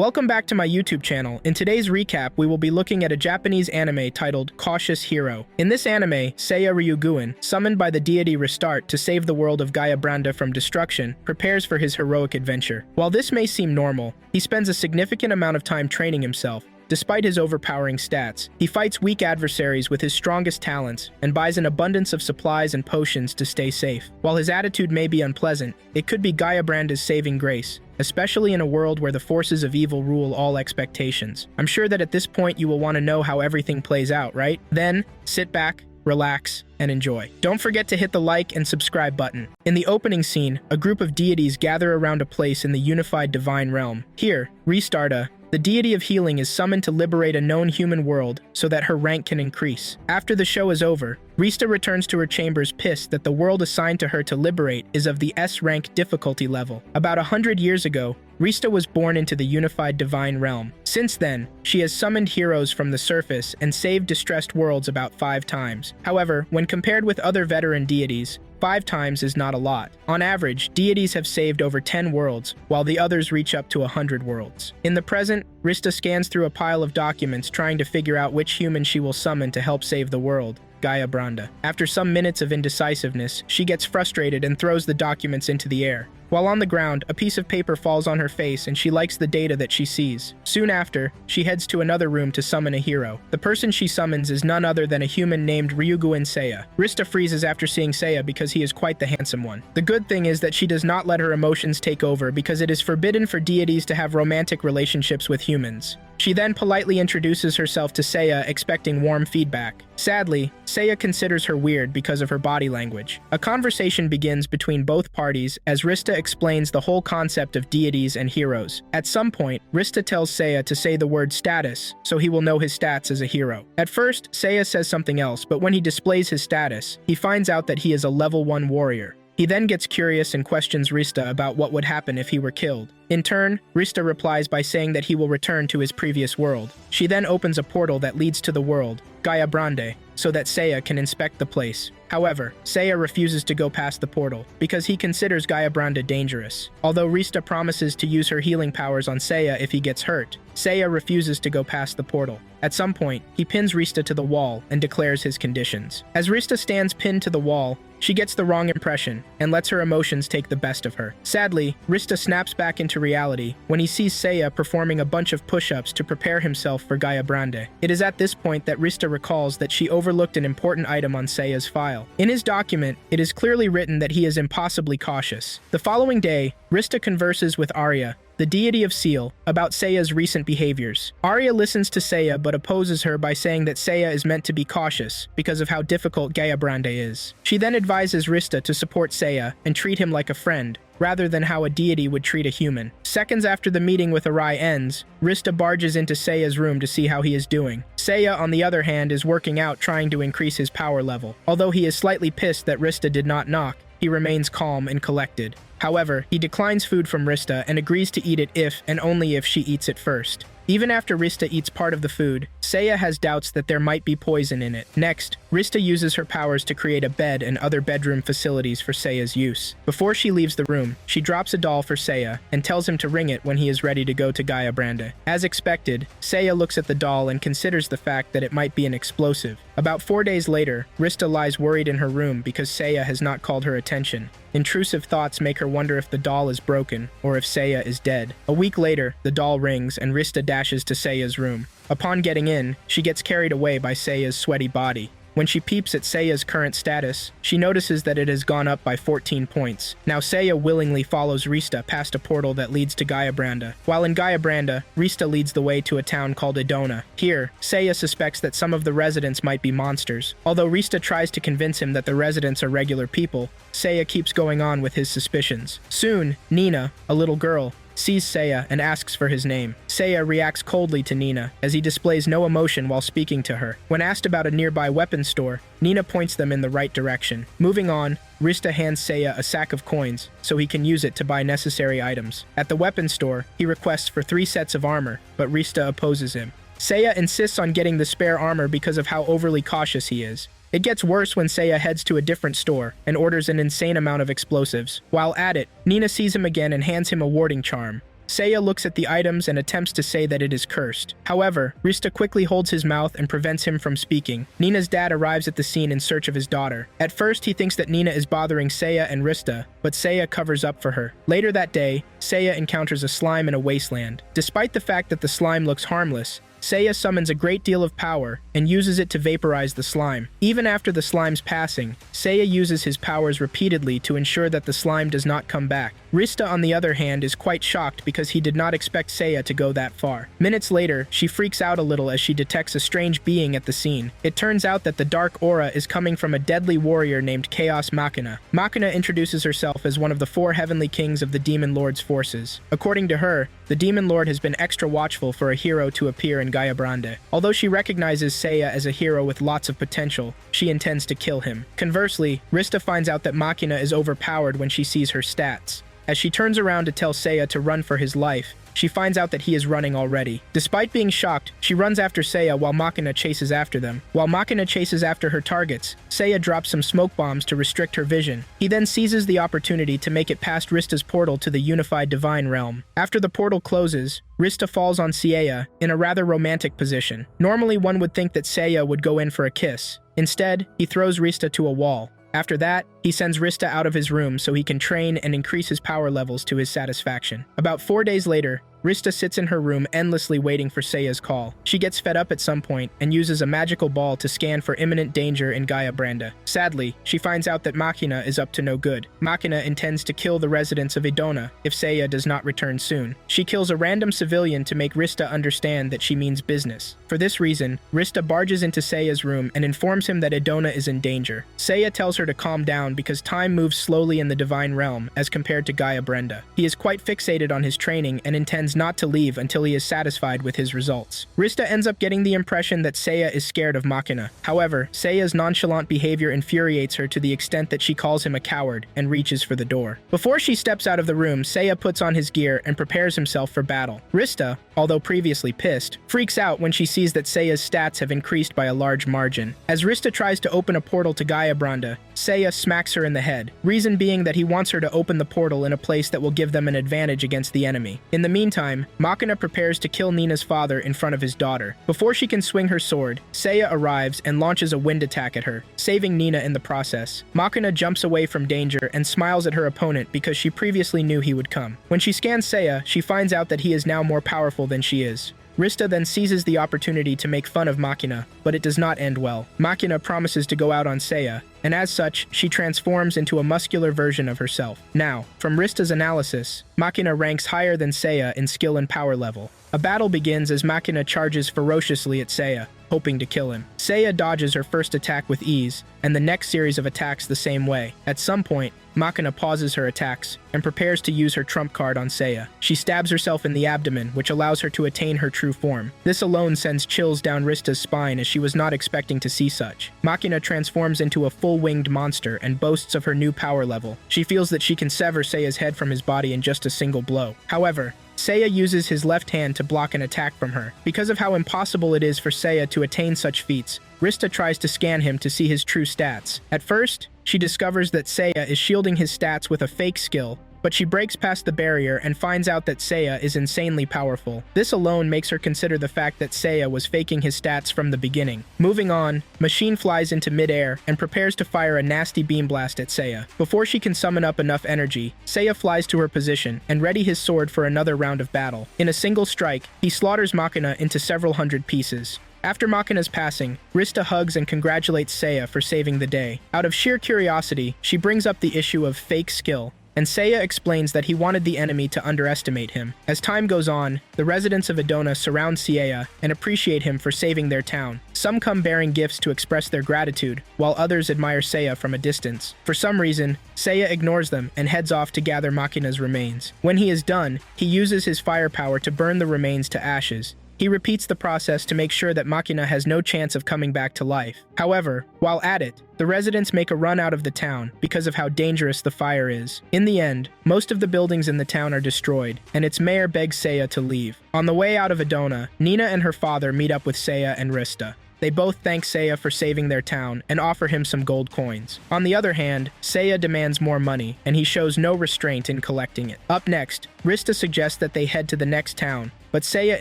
Welcome back to my YouTube channel. In today's recap, we will be looking at a Japanese anime titled Cautious Hero. In this anime, Seiya Ryuuguuin, summoned by the deity Restart to save the world of Gaia Branda from destruction, prepares for his heroic adventure. While this may seem normal, he spends a significant amount of time training himself. Despite his overpowering stats, he fights weak adversaries with his strongest talents and buys an abundance of supplies and potions to stay safe. While his attitude may be unpleasant, it could be Gaia Branda's saving grace, especially in a world where the forces of evil rule all expectations. I'm sure that at this point you will want to know how everything plays out, right? Then, sit back, relax, and enjoy. Don't forget to hit the like and subscribe button. In the opening scene, a group of deities gather around a place in the unified divine realm. Here, Restarta, the deity of healing, is summoned to liberate a known human world so that her rank can increase. After the show is over, Rista returns to her chambers pissed that the world assigned to her to liberate is of the S-rank difficulty level. About 100 years ago, Rista was born into the unified divine realm. Since then, she has summoned heroes from the surface and saved distressed worlds about 5 times. However, when compared with other veteran deities, 5 times is not a lot. On average, deities have saved over 10 worlds, while the others reach up to 100 worlds. In the present, Rista scans through a pile of documents trying to figure out which human she will summon to help save the world. Gaia Branda. After some minutes of indecisiveness, she gets frustrated and throws the documents into the air. While on the ground, a piece of paper falls on her face and she likes the data that she sees. Soon after, she heads to another room to summon a hero. The person she summons is none other than a human named Ryuuguuin Seiya. Rista freezes after seeing Seiya because he is quite the handsome one. The good thing is that she does not let her emotions take over because it is forbidden for deities to have romantic relationships with humans. She then politely introduces herself to Seiya, expecting warm feedback. Sadly, Seiya considers her weird because of her body language. A conversation begins between both parties as Rista explains the whole concept of deities and heroes. At some point, Rista tells Seiya to say the word status so he will know his stats as a hero. At first, Seiya says something else, but when he displays his status, he finds out that he is a level 1 warrior. He then gets curious and questions Rista about what would happen if he were killed. In turn, Rista replies by saying that he will return to his previous world. She then opens a portal that leads to the world, Gaia Branda, so that Seiya can inspect the place. However, Seiya refuses to go past the portal because he considers Gaia Branda dangerous. Although Rista promises to use her healing powers on Seiya if he gets hurt, Seiya refuses to go past the portal. At some point, he pins Rista to the wall and declares his conditions. As Rista stands pinned to the wall, she gets the wrong impression and lets her emotions take the best of her. Sadly, Rista snaps back into reality when he sees Seiya performing a bunch of push-ups to prepare himself for Gaia Branda. It is at this point that Rista recalls that she overlooked an important item on Seiya's file. In his document, it is clearly written that he is impossibly cautious. The following day, Rista converses with Arya, the deity of Seal, about Seiya's recent behaviors. Arya listens to Seiya but opposes her by saying that Seiya is meant to be cautious because of how difficult Gaia Branda is. She then advises Rista to support Seiya and treat him like a friend, rather than how a deity would treat a human. Seconds after the meeting with Arai ends, Rista barges into Seiya's room to see how he is doing. Seiya, on the other hand, is working out trying to increase his power level. Although he is slightly pissed that Rista did not knock, he remains calm and collected. However, he declines food from Rista and agrees to eat it if and only if she eats it first. Even after Rista eats part of the food, Seiya has doubts that there might be poison in it. Next, Rista uses her powers to create a bed and other bedroom facilities for Seiya's use. Before she leaves the room, she drops a doll for Seiya and tells him to ring it when he is ready to go to Gaia Branda. As expected, Seiya looks at the doll and considers the fact that it might be an explosive. About 4 days later, Rista lies worried in her room because Seiya has not called her attention. Intrusive thoughts make her wonder if the doll is broken or if Seiya is dead. A week later, the doll rings and Rista dashes to Seiya's room. Upon getting in, she gets carried away by Seiya's sweaty body. When she peeps at Seiya's current status, she notices that it has gone up by 14 points. Now Seiya willingly follows Rista past a portal that leads to Gaia Branda. While in Gaia Branda, Rista leads the way to a town called Idona. Here, Seiya suspects that some of the residents might be monsters. Although Rista tries to convince him that the residents are regular people, Seiya keeps going on with his suspicions. Soon, Nina, a little girl, sees Seiya and asks for his name. Seiya reacts coldly to Nina, as he displays no emotion while speaking to her. When asked about a nearby weapons store, Nina points them in the right direction. Moving on, Rista hands Seiya a sack of coins, so he can use it to buy necessary items. At the weapons store, he requests for 3 sets of armor, but Rista opposes him. Seiya insists on getting the spare armor because of how overly cautious he is. It gets worse when Seiya heads to a different store and orders an insane amount of explosives. While at it, Nina sees him again and hands him a warding charm. Seiya looks at the items and attempts to say that it is cursed. However, Rista quickly holds his mouth and prevents him from speaking. Nina's dad arrives at the scene in search of his daughter. At first, he thinks that Nina is bothering Seiya and Rista, but Seiya covers up for her. Later that day, Seiya encounters a slime in a wasteland. Despite the fact that the slime looks harmless, Seiya summons a great deal of power and uses it to vaporize the slime. Even after the slime's passing, Seiya uses his powers repeatedly to ensure that the slime does not come back. Rista, on the other hand, is quite shocked because he did not expect Seiya to go that far. Minutes later, she freaks out a little as she detects a strange being at the scene. It turns out that the dark aura is coming from a deadly warrior named Chaos Machina. Machina introduces herself as one of the 4 heavenly kings of the Demon Lord's forces. According to her, the Demon Lord has been extra watchful for a hero to appear in Gaia Brande. Although she recognizes Seiya as a hero with lots of potential, she intends to kill him. Conversely, Rista finds out that Machina is overpowered when she sees her stats. As she turns around to tell Seiya to run for his life, she finds out that he is running already. Despite being shocked, she runs after Seiya while Machina chases after them. While Machina chases after her targets, Seiya drops some smoke bombs to restrict her vision. He then seizes the opportunity to make it past Rista's portal to the unified divine realm. After the portal closes, Rista falls on Seiya in a rather romantic position. Normally, one would think that Seiya would go in for a kiss. Instead, he throws Rista to a wall. After that, he sends Rista out of his room so he can train and increase his power levels to his satisfaction. About 4 days later, Rista sits in her room endlessly waiting for Seiya's call. She gets fed up at some point and uses a magical ball to scan for imminent danger in Gaia Brande. Sadly, she finds out that Machina is up to no good. Machina intends to kill the residents of Idona if Seiya does not return soon. She kills a random civilian to make Rista understand that she means business. For this reason, Rista barges into Seiya's room and informs him that Idona is in danger. Seiya tells her to calm down because time moves slowly in the divine realm as compared to Gaia Brande. He is quite fixated on his training and intends not to leave until he is satisfied with his results. Rista ends up getting the impression that Seiya is scared of Machina. However, Seiya's nonchalant behavior infuriates her to the extent that she calls him a coward and reaches for the door. Before she steps out of the room, Seiya puts on his gear and prepares himself for battle. Rista, although previously pissed, freaks out when she sees that Seiya's stats have increased by a large margin. As Rista tries to open a portal to Gaia Brande, Seiya smacks her in the head, reason being that he wants her to open the portal in a place that will give them an advantage against the enemy. In the meantime, Machina prepares to kill Nina's father in front of his daughter. Before she can swing her sword, Seiya arrives and launches a wind attack at her, saving Nina in the process. Machina jumps away from danger and smiles at her opponent because she previously knew he would come. When she scans Seiya, she finds out that he is now more powerful than she is. Rista then seizes the opportunity to make fun of Machina, but it does not end well. Machina promises to go out on Seiya, and as such, she transforms into a muscular version of herself. Now, from Rista's analysis, Machina ranks higher than Seiya in skill and power level. A battle begins as Machina charges ferociously at Seiya, hoping to kill him. Seiya dodges her first attack with ease, and the next series of attacks the same way. At some point, Machina pauses her attacks and prepares to use her trump card on Seiya. She stabs herself in the abdomen, which allows her to attain her true form. This alone sends chills down Rista's spine as she was not expecting to see such. Machina transforms into a full-winged monster and boasts of her new power level. She feels that she can sever Seiya's head from his body in just a single blow. However, Seiya uses his left hand to block an attack from her. Because of how impossible it is for Seiya to attain such feats, Rista tries to scan him to see his true stats. At first, she discovers that Seiya is shielding his stats with a fake skill, but she breaks past the barrier and finds out that Seiya is insanely powerful. This alone makes her consider the fact that Seiya was faking his stats from the beginning. Moving on, Machine flies into midair and prepares to fire a nasty beam blast at Seiya. Before she can summon up enough energy, Seiya flies to her position and ready his sword for another round of battle. In a single strike, he slaughters Machina into several hundred pieces. After Machina's passing, Rista hugs and congratulates Seiya for saving the day. Out of sheer curiosity, she brings up the issue of fake skill, and Seiya explains that he wanted the enemy to underestimate him. As time goes on, the residents of Idona surround Seiya and appreciate him for saving their town. Some come bearing gifts to express their gratitude, while others admire Seiya from a distance. For some reason, Seiya ignores them and heads off to gather Machina's remains. When he is done, he uses his firepower to burn the remains to ashes. He repeats the process to make sure that Machina has no chance of coming back to life. However, while at it, the residents make a run out of the town because of how dangerous the fire is. In the end, most of the buildings in the town are destroyed, and its mayor begs Seiya to leave. On the way out of Idona, Nina and her father meet up with Seiya and Rista. They both thank Seiya for saving their town and offer him some gold coins. On the other hand, Seiya demands more money, and he shows no restraint in collecting it. Up next, Rista suggests that they head to the next town, but Seiya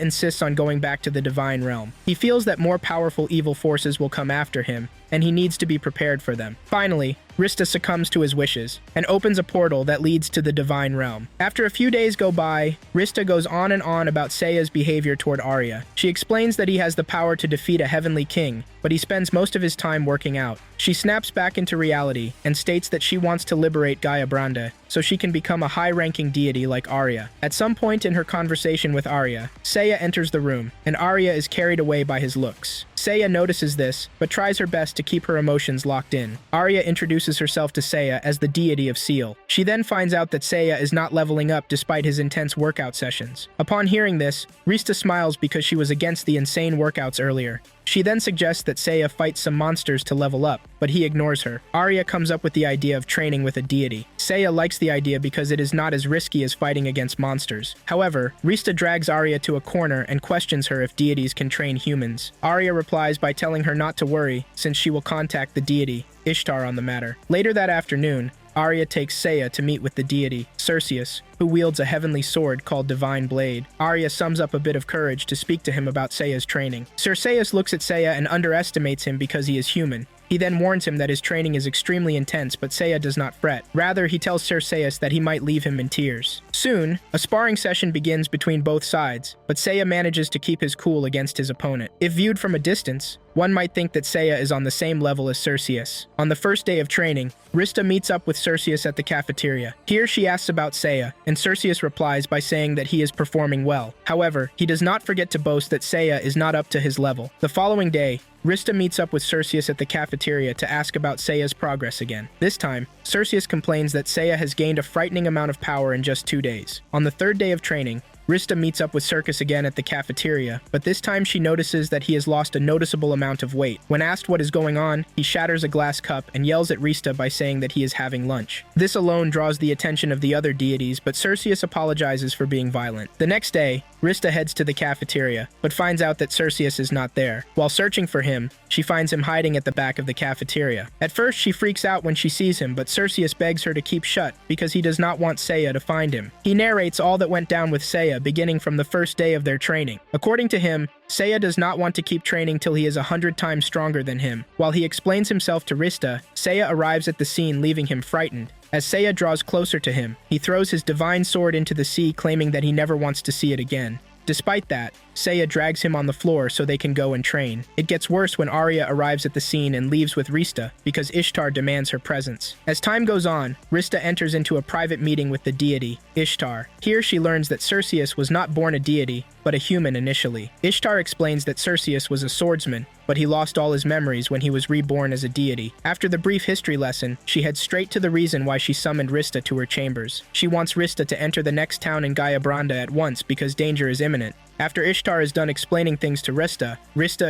insists on going back to the Divine Realm. He feels that more powerful evil forces will come after him, and he needs to be prepared for them. Finally, Rista succumbs to his wishes and opens a portal that leads to the Divine Realm. After a few days go by, Rista goes on and on about Seiya's behavior toward Arya. She explains that he has the power to defeat a heavenly king, but he spends most of his time working out. She snaps back into reality and states that she wants to liberate Gaia Branda so she can become a high-ranking deity like Arya. At some point in her conversation with Arya, Seiya enters the room, and Arya is carried away by his looks. Seiya notices this, but tries her best to keep her emotions locked in. Arya introduces herself to Seiya as the deity of Seal. She then finds out that Seiya is not leveling up despite his intense workout sessions. Upon hearing this, Rista smiles because she was against the insane workouts earlier. She then suggests that Seiya fights some monsters to level up, but he ignores her. Arya comes up with the idea of training with a deity. Seiya likes the idea because it is not as risky as fighting against monsters. However, Rista drags Arya to a corner and questions her if deities can train humans. Arya replies by telling her not to worry, since she will contact the deity, Ishtar, on the matter. Later that afternoon, Arya takes Seiya to meet with the deity, Cerseus, who wields a heavenly sword called Divine Blade. Arya sums up a bit of courage to speak to him about Seiya's training. Cerseus looks at Seiya and underestimates him because he is human. He then warns him that his training is extremely intense, but Seiya does not fret. Rather, he tells Cerseus that he might leave him in tears. Soon, a sparring session begins between both sides, but Seiya manages to keep his cool against his opponent. If viewed from a distance, one might think that Seiya is on the same level as Cerseus. On the first day of training, Rista meets up with Cerseus at the cafeteria. Here she asks about Seiya, and Cerseus replies by saying that he is performing well. However, he does not forget to boast that Seiya is not up to his level. The following day, Rista meets up with Cerseus at the cafeteria to ask about Seiya's progress again. This time, Cerseus complains that Seiya has gained a frightening amount of power in just 2 days. On the third day of training, Rista meets up with Circus again at the cafeteria, but this time she notices that he has lost a noticeable amount of weight. When asked what is going on, he shatters a glass cup and yells at Rista by saying that he is having lunch. This alone draws the attention of the other deities, but Cerseus apologizes for being violent. The next day, Rista heads to the cafeteria, but finds out that Cerseus is not there. While searching for him, she finds him hiding at the back of the cafeteria. At first, she freaks out when she sees him, but Cerseus begs her to keep shut because he does not want Seiya to find him. He narrates all that went down with Seiya beginning from the first day of their training. According to him, Seiya does not want to keep training till he is 100 times stronger than him. While he explains himself to Rista, Seiya arrives at the scene, leaving him frightened. As Seiya draws closer to him, he throws his divine sword into the sea, claiming that he never wants to see it again. Despite that, Seiya drags him on the floor so they can go and train. It gets worse when Arya arrives at the scene and leaves with Rista because Ishtar demands her presence. As time goes on, Rista enters into a private meeting with the deity, Ishtar. Here she learns that Cerseus was not born a deity, but a human initially. Ishtar explains that Cerseus was a swordsman, but he lost all his memories when he was reborn as a deity. After the brief history lesson, she heads straight to the reason why she summoned Rista to her chambers. She wants Rista to enter the next town in Gaia Branda at once because danger is imminent. After Ishtar is done explaining things to Rista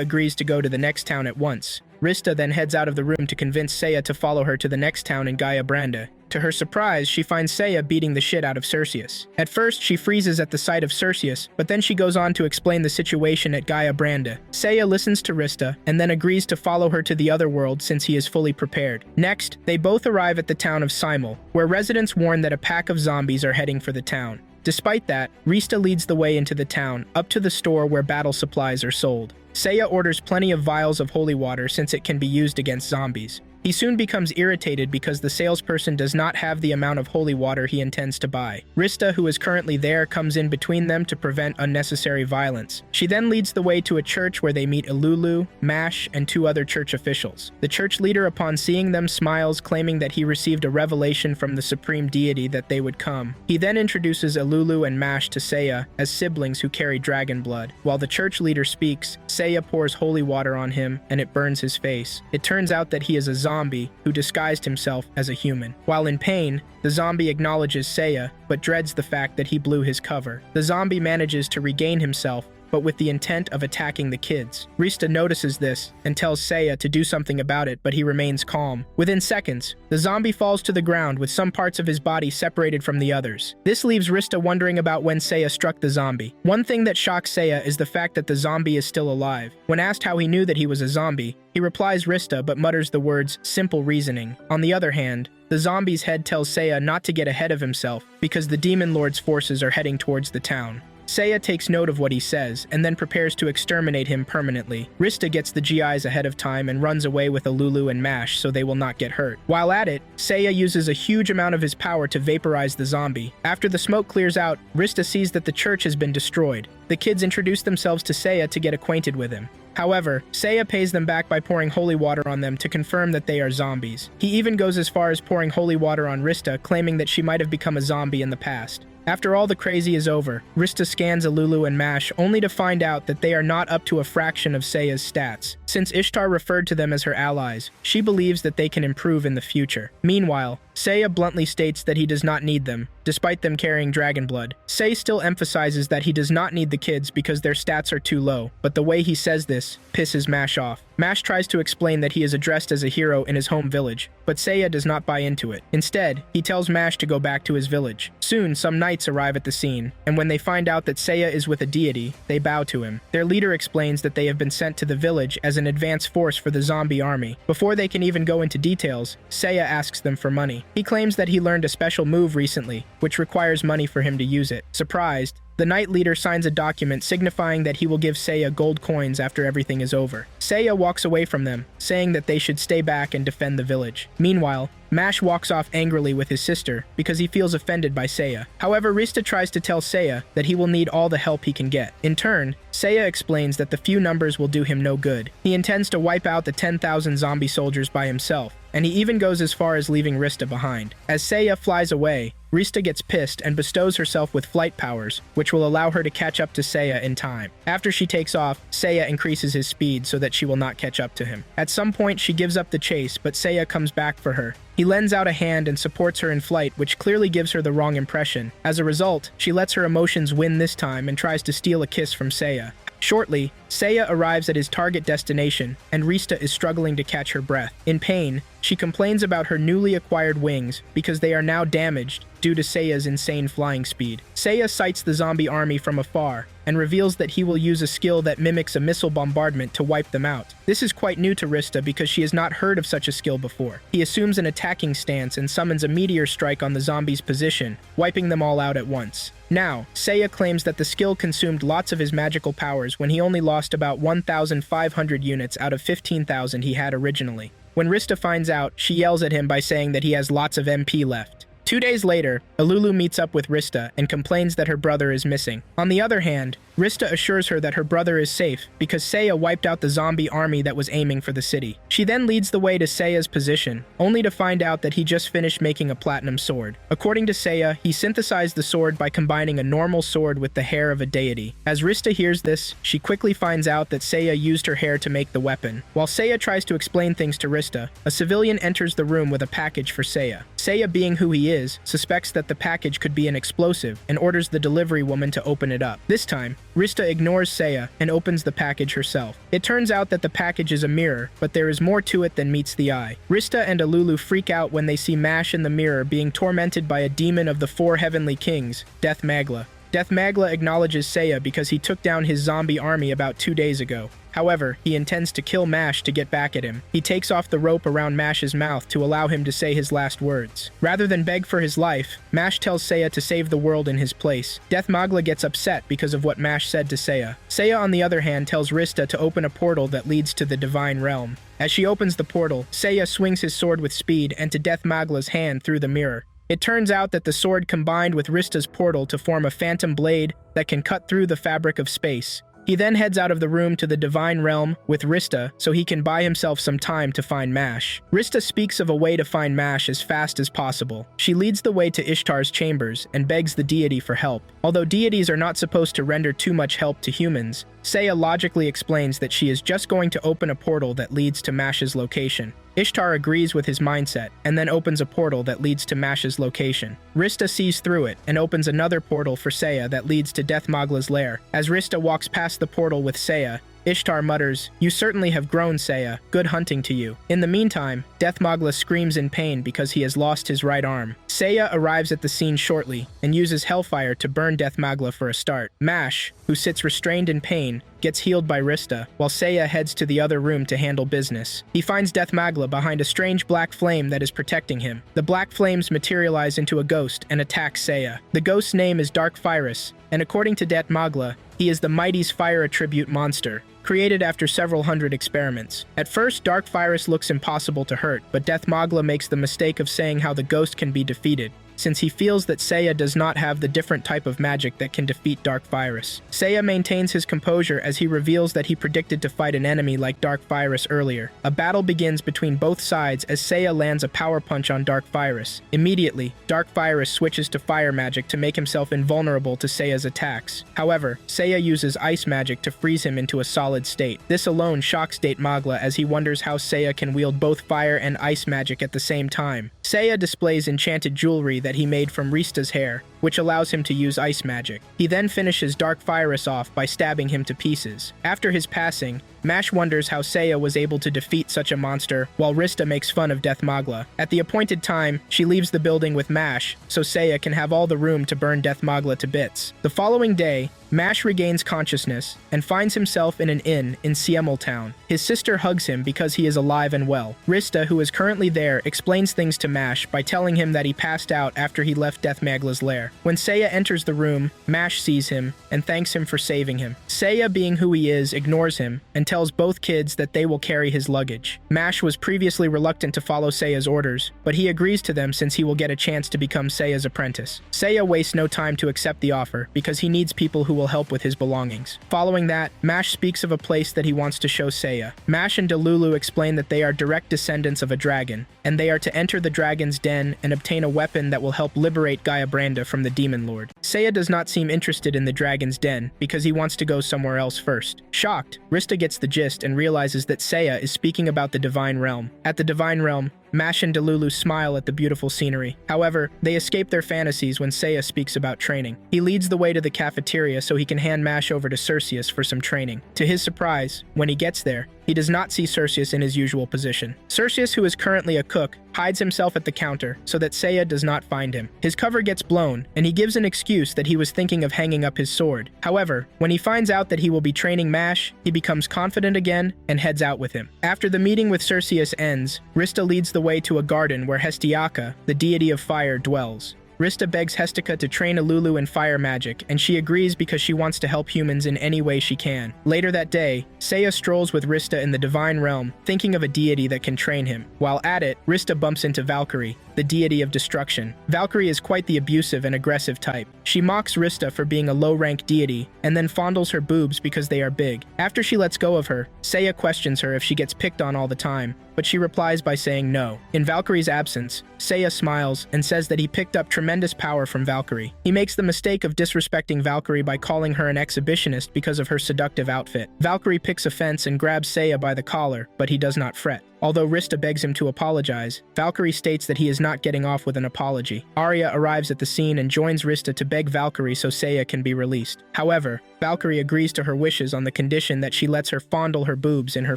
agrees to go to the next town at once. Rista then heads out of the room to convince Seiya to follow her to the next town in Gaia Branda. To her surprise, she finds Seiya beating the shit out of Cerseus. At first, she freezes at the sight of Cerseus, but then she goes on to explain the situation at Gaia Branda. Seiya listens to Rista, and then agrees to follow her to the other world since he is fully prepared. Next, they both arrive at the town of Simul, where residents warn that a pack of zombies are heading for the town. Despite that, Rista leads the way into the town, up to the store where battle supplies are sold. Seiya orders plenty of vials of holy water since it can be used against zombies. He soon becomes irritated because the salesperson does not have the amount of holy water he intends to buy. Rista, who is currently there, comes in between them to prevent unnecessary violence. She then leads the way to a church where they meet Ilulu, Mash, and 2 other church officials. The church leader, upon seeing them, smiles, claiming that he received a revelation from the supreme deity that they would come. He then introduces Ilulu and Mash to Seiya as siblings who carry dragon blood. While the church leader speaks, Seiya pours holy water on him, and it burns his face. It turns out that he is a zombie who disguised himself as a human. While in pain, the zombie acknowledges Seiya, but dreads the fact that he blew his cover. The zombie manages to regain himself, but with the intent of attacking the kids. Rista notices this and tells Seiya to do something about it, but he remains calm. Within seconds, the zombie falls to the ground with some parts of his body separated from the others. This leaves Rista wondering about when Seiya struck the zombie. One thing that shocks Seiya is the fact that the zombie is still alive. When asked how he knew that he was a zombie, he replies Rista but mutters the words, "simple reasoning." On the other hand, the zombie's head tells Seiya not to get ahead of himself because the Demon Lord's forces are heading towards the town. Seiya takes note of what he says and then prepares to exterminate him permanently. Rista gets the GIs ahead of time and runs away with Alulu and Mash so they will not get hurt. While at it, Seiya uses a huge amount of his power to vaporize the zombie. After the smoke clears out, Rista sees that the church has been destroyed. The kids introduce themselves to Seiya to get acquainted with him. However, Seiya pays them back by pouring holy water on them to confirm that they are zombies. He even goes as far as pouring holy water on Rista, claiming that she might have become a zombie in the past. After all the crazy is over, Rista scans Alulu and Mash only to find out that they are not up to a fraction of Seiya's stats. Since Ishtar referred to them as her allies, she believes that they can improve in the future. Meanwhile, Seiya bluntly states that he does not need them, despite them carrying dragon blood. Seiya still emphasizes that he does not need the kids because their stats are too low, but the way he says this pisses Mash off. Mash tries to explain that he is addressed as a hero in his home village, but Seiya does not buy into it. Instead, he tells Mash to go back to his village. Soon, some knights arrive at the scene, and when they find out that Seiya is with a deity, they bow to him. Their leader explains that they have been sent to the village as an advance force for the zombie army. Before they can even go into details, Seiya asks them for money. He claims that he learned a special move recently, which requires money for him to use it. Surprised, the knight leader signs a document signifying that he will give Seiya gold coins after everything is over. Seiya walks away from them, saying that they should stay back and defend the village. Meanwhile, Mash walks off angrily with his sister because he feels offended by Seiya. However, Rista tries to tell Seiya that he will need all the help he can get. In turn, Seiya explains that the few numbers will do him no good. He intends to wipe out the 10,000 zombie soldiers by himself, and he even goes as far as leaving Rista behind. As Seiya flies away, Rista gets pissed and bestows herself with flight powers, which will allow her to catch up to Seiya in time. After she takes off, Seiya increases his speed so that she will not catch up to him. At some point, she gives up the chase, but Seiya comes back for her. He lends out a hand and supports her in flight, which clearly gives her the wrong impression. As a result, she lets her emotions win this time and tries to steal a kiss from Seiya. Shortly, Seiya arrives at his target destination, and Rista is struggling to catch her breath. In pain, she complains about her newly acquired wings because they are now damaged due to Seiya's insane flying speed. Seiya sights the zombie army from afar and reveals that he will use a skill that mimics a missile bombardment to wipe them out. This is quite new to Rista because she has not heard of such a skill before. He assumes an attacking stance and summons a meteor strike on the zombies' position, wiping them all out at once. Now, Seiya claims that the skill consumed lots of his magical powers when he only lost about 1,500 units out of 15,000 he had originally. When Rista finds out, she yells at him by saying that he has lots of MP left. 2 days later, Alulu meets up with Rista and complains that her brother is missing. On the other hand, Rista assures her that her brother is safe because Seiya wiped out the zombie army that was aiming for the city. She then leads the way to Seiya's position, only to find out that he just finished making a platinum sword. According to Seiya, he synthesized the sword by combining a normal sword with the hair of a deity. As Rista hears this, she quickly finds out that Seiya used her hair to make the weapon. While Seiya tries to explain things to Rista, a civilian enters the room with a package for Seiya. Seiya, being who he is, suspects that the package could be an explosive and orders the delivery woman to open it up. This time, Rista ignores Seiya and opens the package herself. It turns out that the package is a mirror, but there is more to it than meets the eye. Rista and Alulu freak out when they see Mash in the mirror being tormented by a demon of the 4 heavenly kings, Death Magla. Death Magla acknowledges Seiya because he took down his zombie army about 2 days ago. However, he intends to kill Mash to get back at him. He takes off the rope around Mash's mouth to allow him to say his last words. Rather than beg for his life, Mash tells Seiya to save the world in his place. Death Magla gets upset because of what Mash said to Seiya. Seiya, on the other hand, tells Rista to open a portal that leads to the Divine Realm. As she opens the portal, Seiya swings his sword with speed and to Death Magla's hand through the mirror. It turns out that the sword combined with Rista's portal to form a phantom blade that can cut through the fabric of space. He then heads out of the room to the Divine Realm with Rista so he can buy himself some time to find Mash. Rista speaks of a way to find Mash as fast as possible. She leads the way to Ishtar's chambers and begs the deity for help. Although deities are not supposed to render too much help to humans, Seiya logically explains that she is just going to open a portal that leads to Mash's location. Ishtar agrees with his mindset, and then opens a portal that leads to Mash's location. Rista sees through it, and opens another portal for Seiya that leads to Deathmagla's lair. As Rista walks past the portal with Seiya, Ishtar mutters, "You certainly have grown, Seiya. Good hunting to you." In the meantime, Deathmagla screams in pain because he has lost his right arm. Seiya arrives at the scene shortly, and uses Hellfire to burn Deathmagla for a start. Mash, who sits restrained in pain, gets healed by Rista, while Seiya heads to the other room to handle business. He finds Deathmagla behind a strange black flame that is protecting him. The black flames materialize into a ghost and attack Seiya. The ghost's name is Dark Virus, and according to Deathmagla, he is the Mighty's fire attribute monster, created after several hundred experiments. At first, Dark Virus looks impossible to hurt, but Deathmagla makes the mistake of saying how the ghost can be defeated, since he feels that Seiya does not have the different type of magic that can defeat Dark Virus. Seiya maintains his composure as he reveals that he predicted to fight an enemy like Dark Virus earlier. A battle begins between both sides as Seiya lands a power punch on Dark Virus. Immediately, Dark Virus switches to fire magic to make himself invulnerable to Seiya's attacks. However, Seiya uses ice magic to freeze him into a solid state. This alone shocks Deathmagla as he wonders how Seiya can wield both fire and ice magic at the same time. Seiya displays enchanted jewelry that he made from Rista's hair, which allows him to use ice magic. He then finishes Dark Virus off by stabbing him to pieces. After his passing, Mash wonders how Seiya was able to defeat such a monster, while Rista makes fun of Deathmagla. At the appointed time, she leaves the building with Mash, so Seiya can have all the room to burn Deathmagla to bits. The following day, Mash regains consciousness and finds himself in an inn in Siemel Town. His sister hugs him because he is alive and well. Rista, who is currently there, explains things to Mash by telling him that he passed out after he left Deathmagla's lair. When Seiya enters the room, Mash sees him and thanks him for saving him. Seiya, being who he is, ignores him and tells both kids that they will carry his luggage. Mash was previously reluctant to follow Seiya's orders, but he agrees to them since he will get a chance to become Seiya's apprentice. Seiya wastes no time to accept the offer because he needs people who will help with his belongings. Following that, Mash speaks of a place that he wants to show Seiya. Mash and Delulu explain that they are direct descendants of a dragon, and they are to enter the dragon's den and obtain a weapon that will help liberate Gaia from the Demon Lord. Seiya does not seem interested in the dragon's den because he wants to go somewhere else first. Shocked, Rista gets the gist and realizes that Seiya is speaking about the Divine Realm. At the Divine Realm, Mash and Delulu smile at the beautiful scenery. However, they escape their fantasies when Seiya speaks about training. He leads the way to the cafeteria so he can hand Mash over to Cerseus for some training. To his surprise, when he gets there, he does not see Cerseus in his usual position. Cerseus, who is currently a cook, hides himself at the counter so that Seiya does not find him. His cover gets blown, and he gives an excuse that he was thinking of hanging up his sword. However, when he finds out that he will be training Mash, he becomes confident again and heads out with him. After the meeting with Cerseus ends, Rista leads the way to a garden where Hestiaka, the deity of fire, dwells. Rista begs Hestika to train Alulu in fire magic, and she agrees because she wants to help humans in any way she can. Later that day, Seiya strolls with Rista in the Divine Realm, thinking of a deity that can train him. While at it, Rista bumps into Valkyrie, the deity of destruction. Valkyrie is quite the abusive and aggressive type. She mocks Rista for being a low-rank deity, and then fondles her boobs because they are big. After she lets go of her, Seiya questions her if she gets picked on all the time, but she replies by saying no. In Valkyrie's absence, Seiya smiles and says that he picked up tremendous power from Valkyrie. He makes the mistake of disrespecting Valkyrie by calling her an exhibitionist because of her seductive outfit. Valkyrie picks offense and grabs Seiya by the collar, but he does not fret. Although Rista begs him to apologize, Valkyrie states that he is not getting off with an apology. Arya arrives at the scene and joins Rista to beg Valkyrie so Seiya can be released. However, Valkyrie agrees to her wishes on the condition that she lets her fondle her boobs in her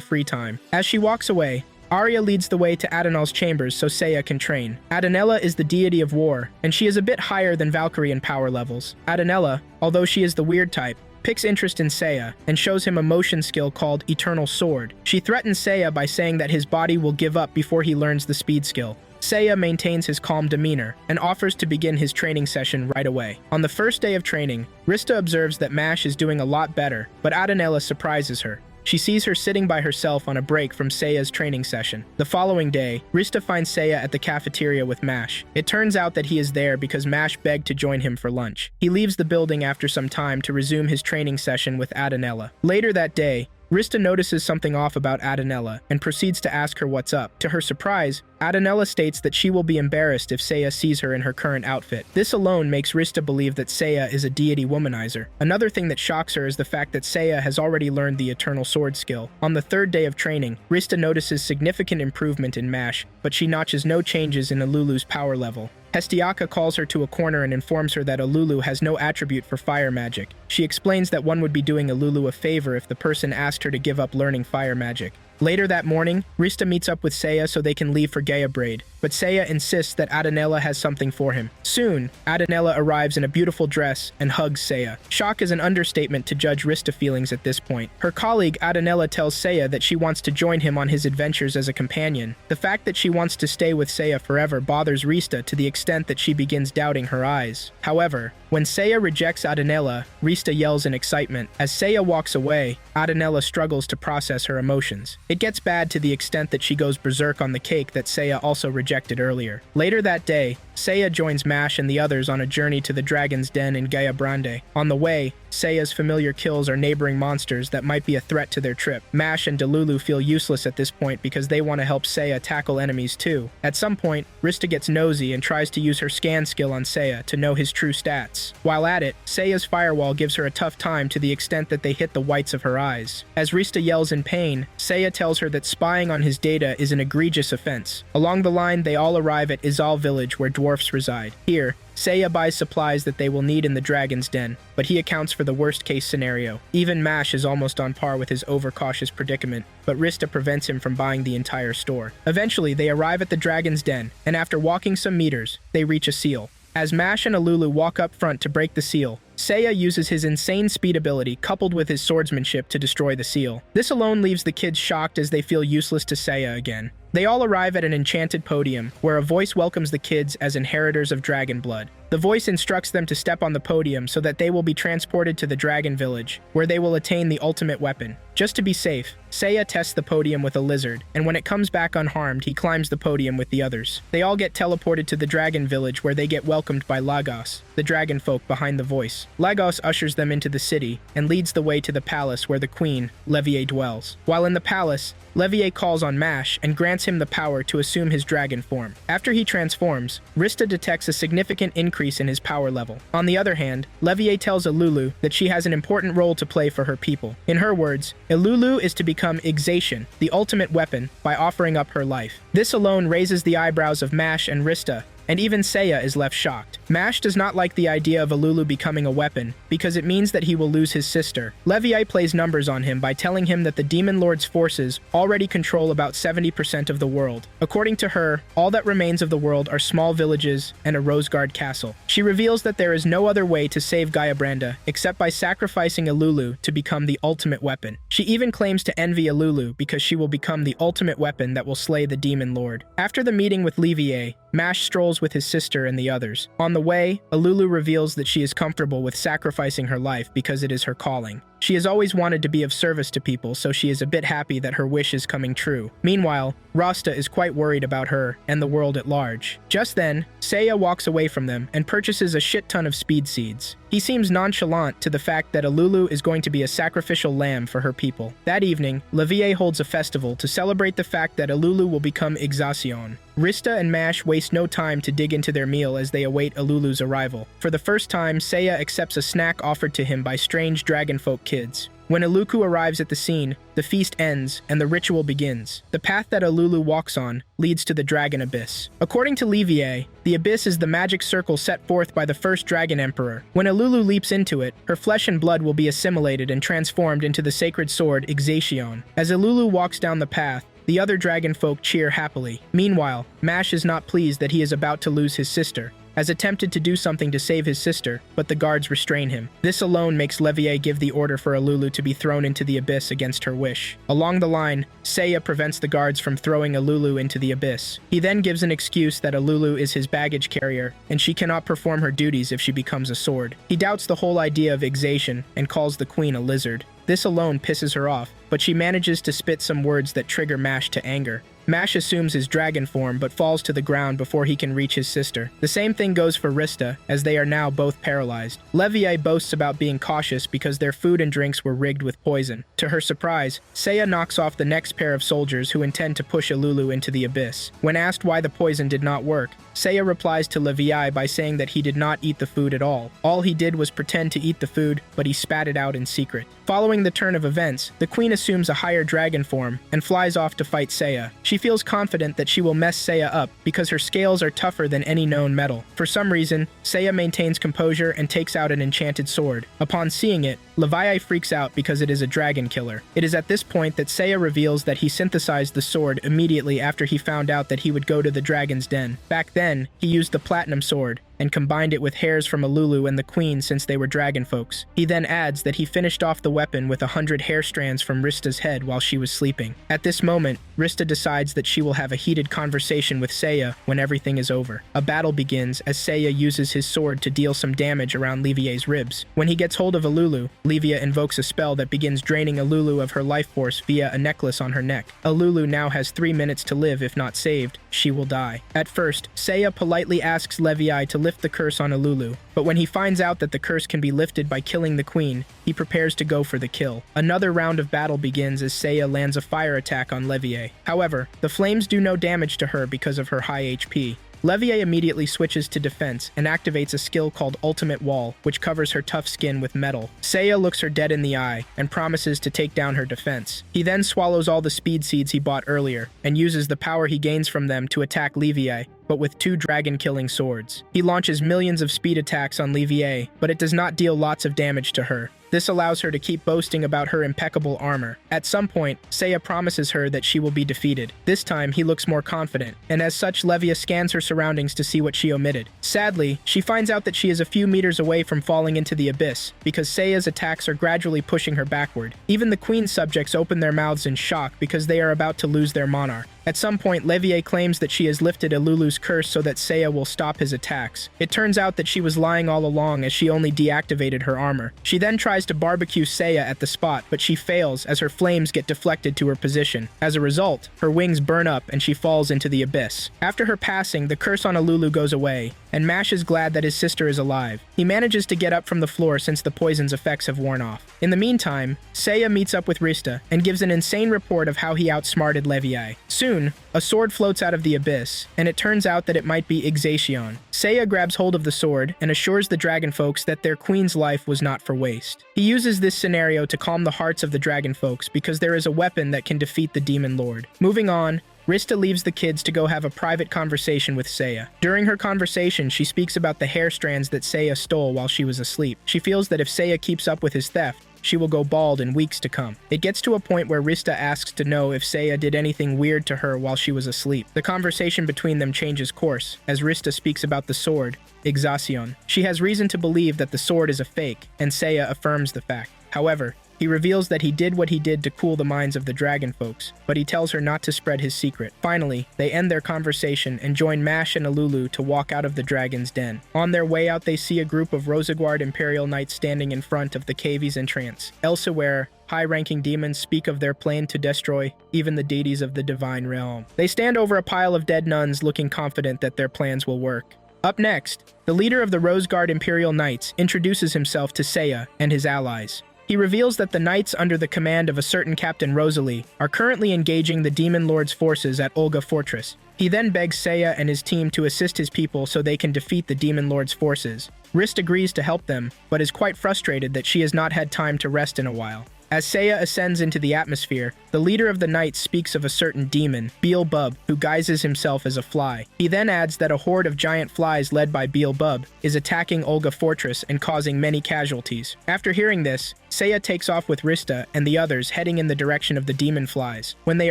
free time. As she walks away, Arya leads the way to Adenal's chambers so Seiya can train. Adenella is the deity of war, and she is a bit higher than Valkyrie in power levels. Adenella, although she is the weird type, picks interest in Seiya and shows him a motion skill called Eternal Sword. She threatens Seiya by saying that his body will give up before he learns the speed skill. Seiya maintains his calm demeanor and offers to begin his training session right away. On the first day of training, Rista observes that Mash is doing a lot better, but Adenella surprises her. She sees her sitting by herself on a break from Seiya's training session. The following day, Rista finds Seiya at the cafeteria with Mash. It turns out that he is there because Mash begged to join him for lunch. He leaves the building after some time to resume his training session with Adenella. Later that day, Rista notices something off about Adenella and proceeds to ask her what's up. To her surprise, Adanella states that she will be embarrassed if Seiya sees her in her current outfit. This alone makes Rista believe that Seiya is a deity womanizer. Another thing that shocks her is the fact that Seiya has already learned the Eternal Sword skill. On the third day of training, Rista notices significant improvement in Mash, but she notches no changes in Alulu's power level. Hestiaka calls her to a corner and informs her that Alulu has no attribute for fire magic. She explains that one would be doing Alulu a favor if the person asked her to give up learning fire magic. Later that morning, Rista meets up with Seiya so they can leave for Gayabraid, but Seiya insists that Adanella has something for him. Soon, Adanella arrives in a beautiful dress and hugs Seiya. Shock is an understatement to judge Rista feelings at this point. Her colleague Adanella tells Seiya that she wants to join him on his adventures as a companion. The fact that she wants to stay with Seiya forever bothers Rista to the extent that she begins doubting her eyes. However, when Seiya rejects Adanella, Rista yells in excitement. As Seiya walks away, Adanella struggles to process her emotions. It gets bad to the extent that she goes berserk on the cake that Seiya also rejected earlier. Later that day, Seiya joins Mash and the others on a journey to the Dragon's Den in Gayabrande. On the way, Seiya's familiar kills are neighboring monsters that might be a threat to their trip. Mash and Delulu feel useless at this point because they want to help Seiya tackle enemies too. At some point, Rista gets nosy and tries to use her scan skill on Seiya to know his true stats. While at it, Seiya's firewall gives her a tough time to the extent that they hit the whites of her eyes. As Rista yells in pain, Seiya tells her that spying on his data is an egregious offense. Along the line, they all arrive at Izal village where dwarfs reside. Here, Seiya buys supplies that they will need in the Dragon's Den, but he accounts for the worst-case scenario. Even Mash is almost on par with his overcautious predicament, but Rista prevents him from buying the entire store. Eventually, they arrive at the Dragon's Den, and after walking some meters, they reach a seal. As Mash and Alulu walk up front to break the seal, Seiya uses his insane speed ability coupled with his swordsmanship to destroy the seal. This alone leaves the kids shocked as they feel useless to Seiya again. They all arrive at an enchanted podium, where a voice welcomes the kids as inheritors of dragon blood. The voice instructs them to step on the podium so that they will be transported to the dragon village, where they will attain the ultimate weapon. Just to be safe, Seiya tests the podium with a lizard, and when it comes back unharmed, he climbs the podium with the others. They all get teleported to the dragon village where they get welcomed by Lagos, the dragon folk behind the voice. Lagos ushers them into the city and leads the way to the palace where the queen, Levier, dwells. While in the palace, Levier calls on Mash and grants him the power to assume his dragon form. After he transforms, Rista detects a significant increase in his power level. On the other hand, Levier tells Alulu that she has an important role to play for her people. In her words, Alulu is to become Ixation, the ultimate weapon, by offering up her life. This alone raises the eyebrows of Mash and Rista, and even Seiya is left shocked. Mash does not like the idea of Alulu becoming a weapon, because it means that he will lose his sister. Levier plays numbers on him by telling him that the Demon Lord's forces already control about 70% of the world. According to her, all that remains of the world are small villages and a Roseguard castle. She reveals that there is no other way to save Gayabranda except by sacrificing Alulu to become the ultimate weapon. She even claims to envy Alulu because she will become the ultimate weapon that will slay the Demon Lord. After the meeting with Levier, Mash strolls with his sister and the others. On the way, Alulu reveals that she is comfortable with sacrificing her life because it is her calling. She has always wanted to be of service to people, so she is a bit happy that her wish is coming true. Meanwhile, Rasta is quite worried about her and the world at large. Just then, Seiya walks away from them and purchases a shit ton of speed seeds. He seems nonchalant to the fact that Alulu is going to be a sacrificial lamb for her people. That evening, Levier holds a festival to celebrate the fact that Alulu will become Ixation. Rista and Mash waste no time to dig into their meal as they await Alulu's arrival. For the first time, Seiya accepts a snack offered to him by strange dragonfolk kids. When Iluku arrives at the scene, the feast ends and the ritual begins. The path that Alulu walks on leads to the Dragon Abyss. According to Levier, the Abyss is the magic circle set forth by the first Dragon Emperor. When Alulu leaps into it, her flesh and blood will be assimilated and transformed into the sacred sword Ixation. As Alulu walks down the path, the other dragon folk cheer happily. Meanwhile, Mash is not pleased that he is about to lose his sister, has attempted to do something to save his sister, but the guards restrain him. This alone makes Levier give the order for Alulu to be thrown into the abyss against her wish. Along the line, Seiya prevents the guards from throwing Alulu into the abyss. He then gives an excuse that Alulu is his baggage carrier, and she cannot perform her duties if she becomes a sword. He doubts the whole idea of Ixation and calls the queen a lizard. This alone pisses her off, but she manages to spit some words that trigger Mash to anger. Mash assumes his dragon form but falls to the ground before he can reach his sister. The same thing goes for Rista, as they are now both paralyzed. Levier boasts about being cautious because their food and drinks were rigged with poison. To her surprise, Seiya knocks off the next pair of soldiers who intend to push Alulu into the abyss. When asked why the poison did not work, Seiya replies to Levier by saying that he did not eat the food at all. All he did was pretend to eat the food, but he spat it out in secret. Following the turn of events, the queen assumes a higher dragon form and flies off to fight Seiya. She feels confident that she will mess Seiya up because her scales are tougher than any known metal. For some reason, Seiya maintains composure and takes out an enchanted sword. Upon seeing it, Levier freaks out because it is a dragon killer. It is at this point that Seiya reveals that he synthesized the sword immediately after he found out that he would go to the dragon's den. Back then, he used the platinum sword and combined it with hairs from Alulu and the queen since they were dragon folks. He then adds that he finished off the weapon with 100 hair strands from Rista's head while she was sleeping. At this moment, Rista decides that she will have a heated conversation with Seiya when everything is over. A battle begins as Seiya uses his sword to deal some damage around Levier's ribs. When he gets hold of Alulu, Levier invokes a spell that begins draining Alulu of her life force via a necklace on her neck. Alulu now has 3 minutes to live. If not saved, she will die. At first, Seiya politely asks Levier to lift the curse on Alulu, but when he finds out that the curse can be lifted by killing the queen, he prepares to go for the kill. Another round of battle begins as Seiya lands a fire attack on Levier. However, the flames do no damage to her because of her high HP. Levier immediately switches to defense and activates a skill called Ultimate Wall, which covers her tough skin with metal. Seiya looks her dead in the eye and promises to take down her defense. He then swallows all the speed seeds he bought earlier and uses the power he gains from them to attack Levier, but with 2 dragon-killing swords. He launches millions of speed attacks on Levier, but it does not deal lots of damage to her. This allows her to keep boasting about her impeccable armor. At some point, Seiya promises her that she will be defeated. This time, he looks more confident, and as such, Levier scans her surroundings to see what she omitted. Sadly, she finds out that she is a few meters away from falling into the abyss, because Seiya's attacks are gradually pushing her backward. Even the queen's subjects open their mouths in shock because they are about to lose their monarch. At some point, Levier claims that she has lifted Alulu's curse so that Seiya will stop his attacks. It turns out that she was lying all along as she only deactivated her armor. She then tries to barbecue Seiya at the spot, but she fails as her flames get deflected to her position. As a result, her wings burn up and she falls into the abyss. After her passing, the curse on Alulu goes away, and Mash is glad that his sister is alive. He manages to get up from the floor since the poison's effects have worn off. In the meantime, Seiya meets up with Rista and gives an insane report of how he outsmarted Levier. Soon, a sword floats out of the abyss, and it turns out that it might be Ixation. Seiya grabs hold of the sword and assures the dragon folks that their queen's life was not for waste. He uses this scenario to calm the hearts of the dragon folks because there is a weapon that can defeat the demon lord. Moving on, Rista leaves the kids to go have a private conversation with Seiya. During her conversation, she speaks about the hair strands that Seiya stole while she was asleep. She feels that if Seiya keeps up with his theft, she will go bald in weeks to come. It gets to a point where Rista asks to know if Seiya did anything weird to her while she was asleep. The conversation between them changes course, as Rista speaks about the sword, Ixation. She has reason to believe that the sword is a fake, and Seiya affirms the fact. However, he reveals that he did what he did to cool the minds of the dragon folks, but he tells her not to spread his secret. Finally, they end their conversation and join Mash and Alulu to walk out of the dragon's den. On their way out, they see a group of Rosaguard Imperial Knights standing in front of the cave's entrance. Elsewhere, high-ranking demons speak of their plan to destroy even the deities of the divine realm. They stand over a pile of dead nuns looking confident that their plans will work. Up next, the leader of the Roseguard Imperial Knights introduces himself to Seiya and his allies. He reveals that the knights under the command of a certain Captain Rosalie are currently engaging the Demon Lord's forces at Olga Fortress. He then begs Seiya and his team to assist his people so they can defeat the Demon Lord's forces. Rist agrees to help them, but is quite frustrated that she has not had time to rest in a while. As Seiya ascends into the atmosphere, the leader of the knights speaks of a certain demon, Beelzebub, who guises himself as a fly. He then adds that a horde of giant flies led by Beelzebub is attacking Olga Fortress and causing many casualties. After hearing this, Seiya takes off with Rista and the others heading in the direction of the demon flies. When they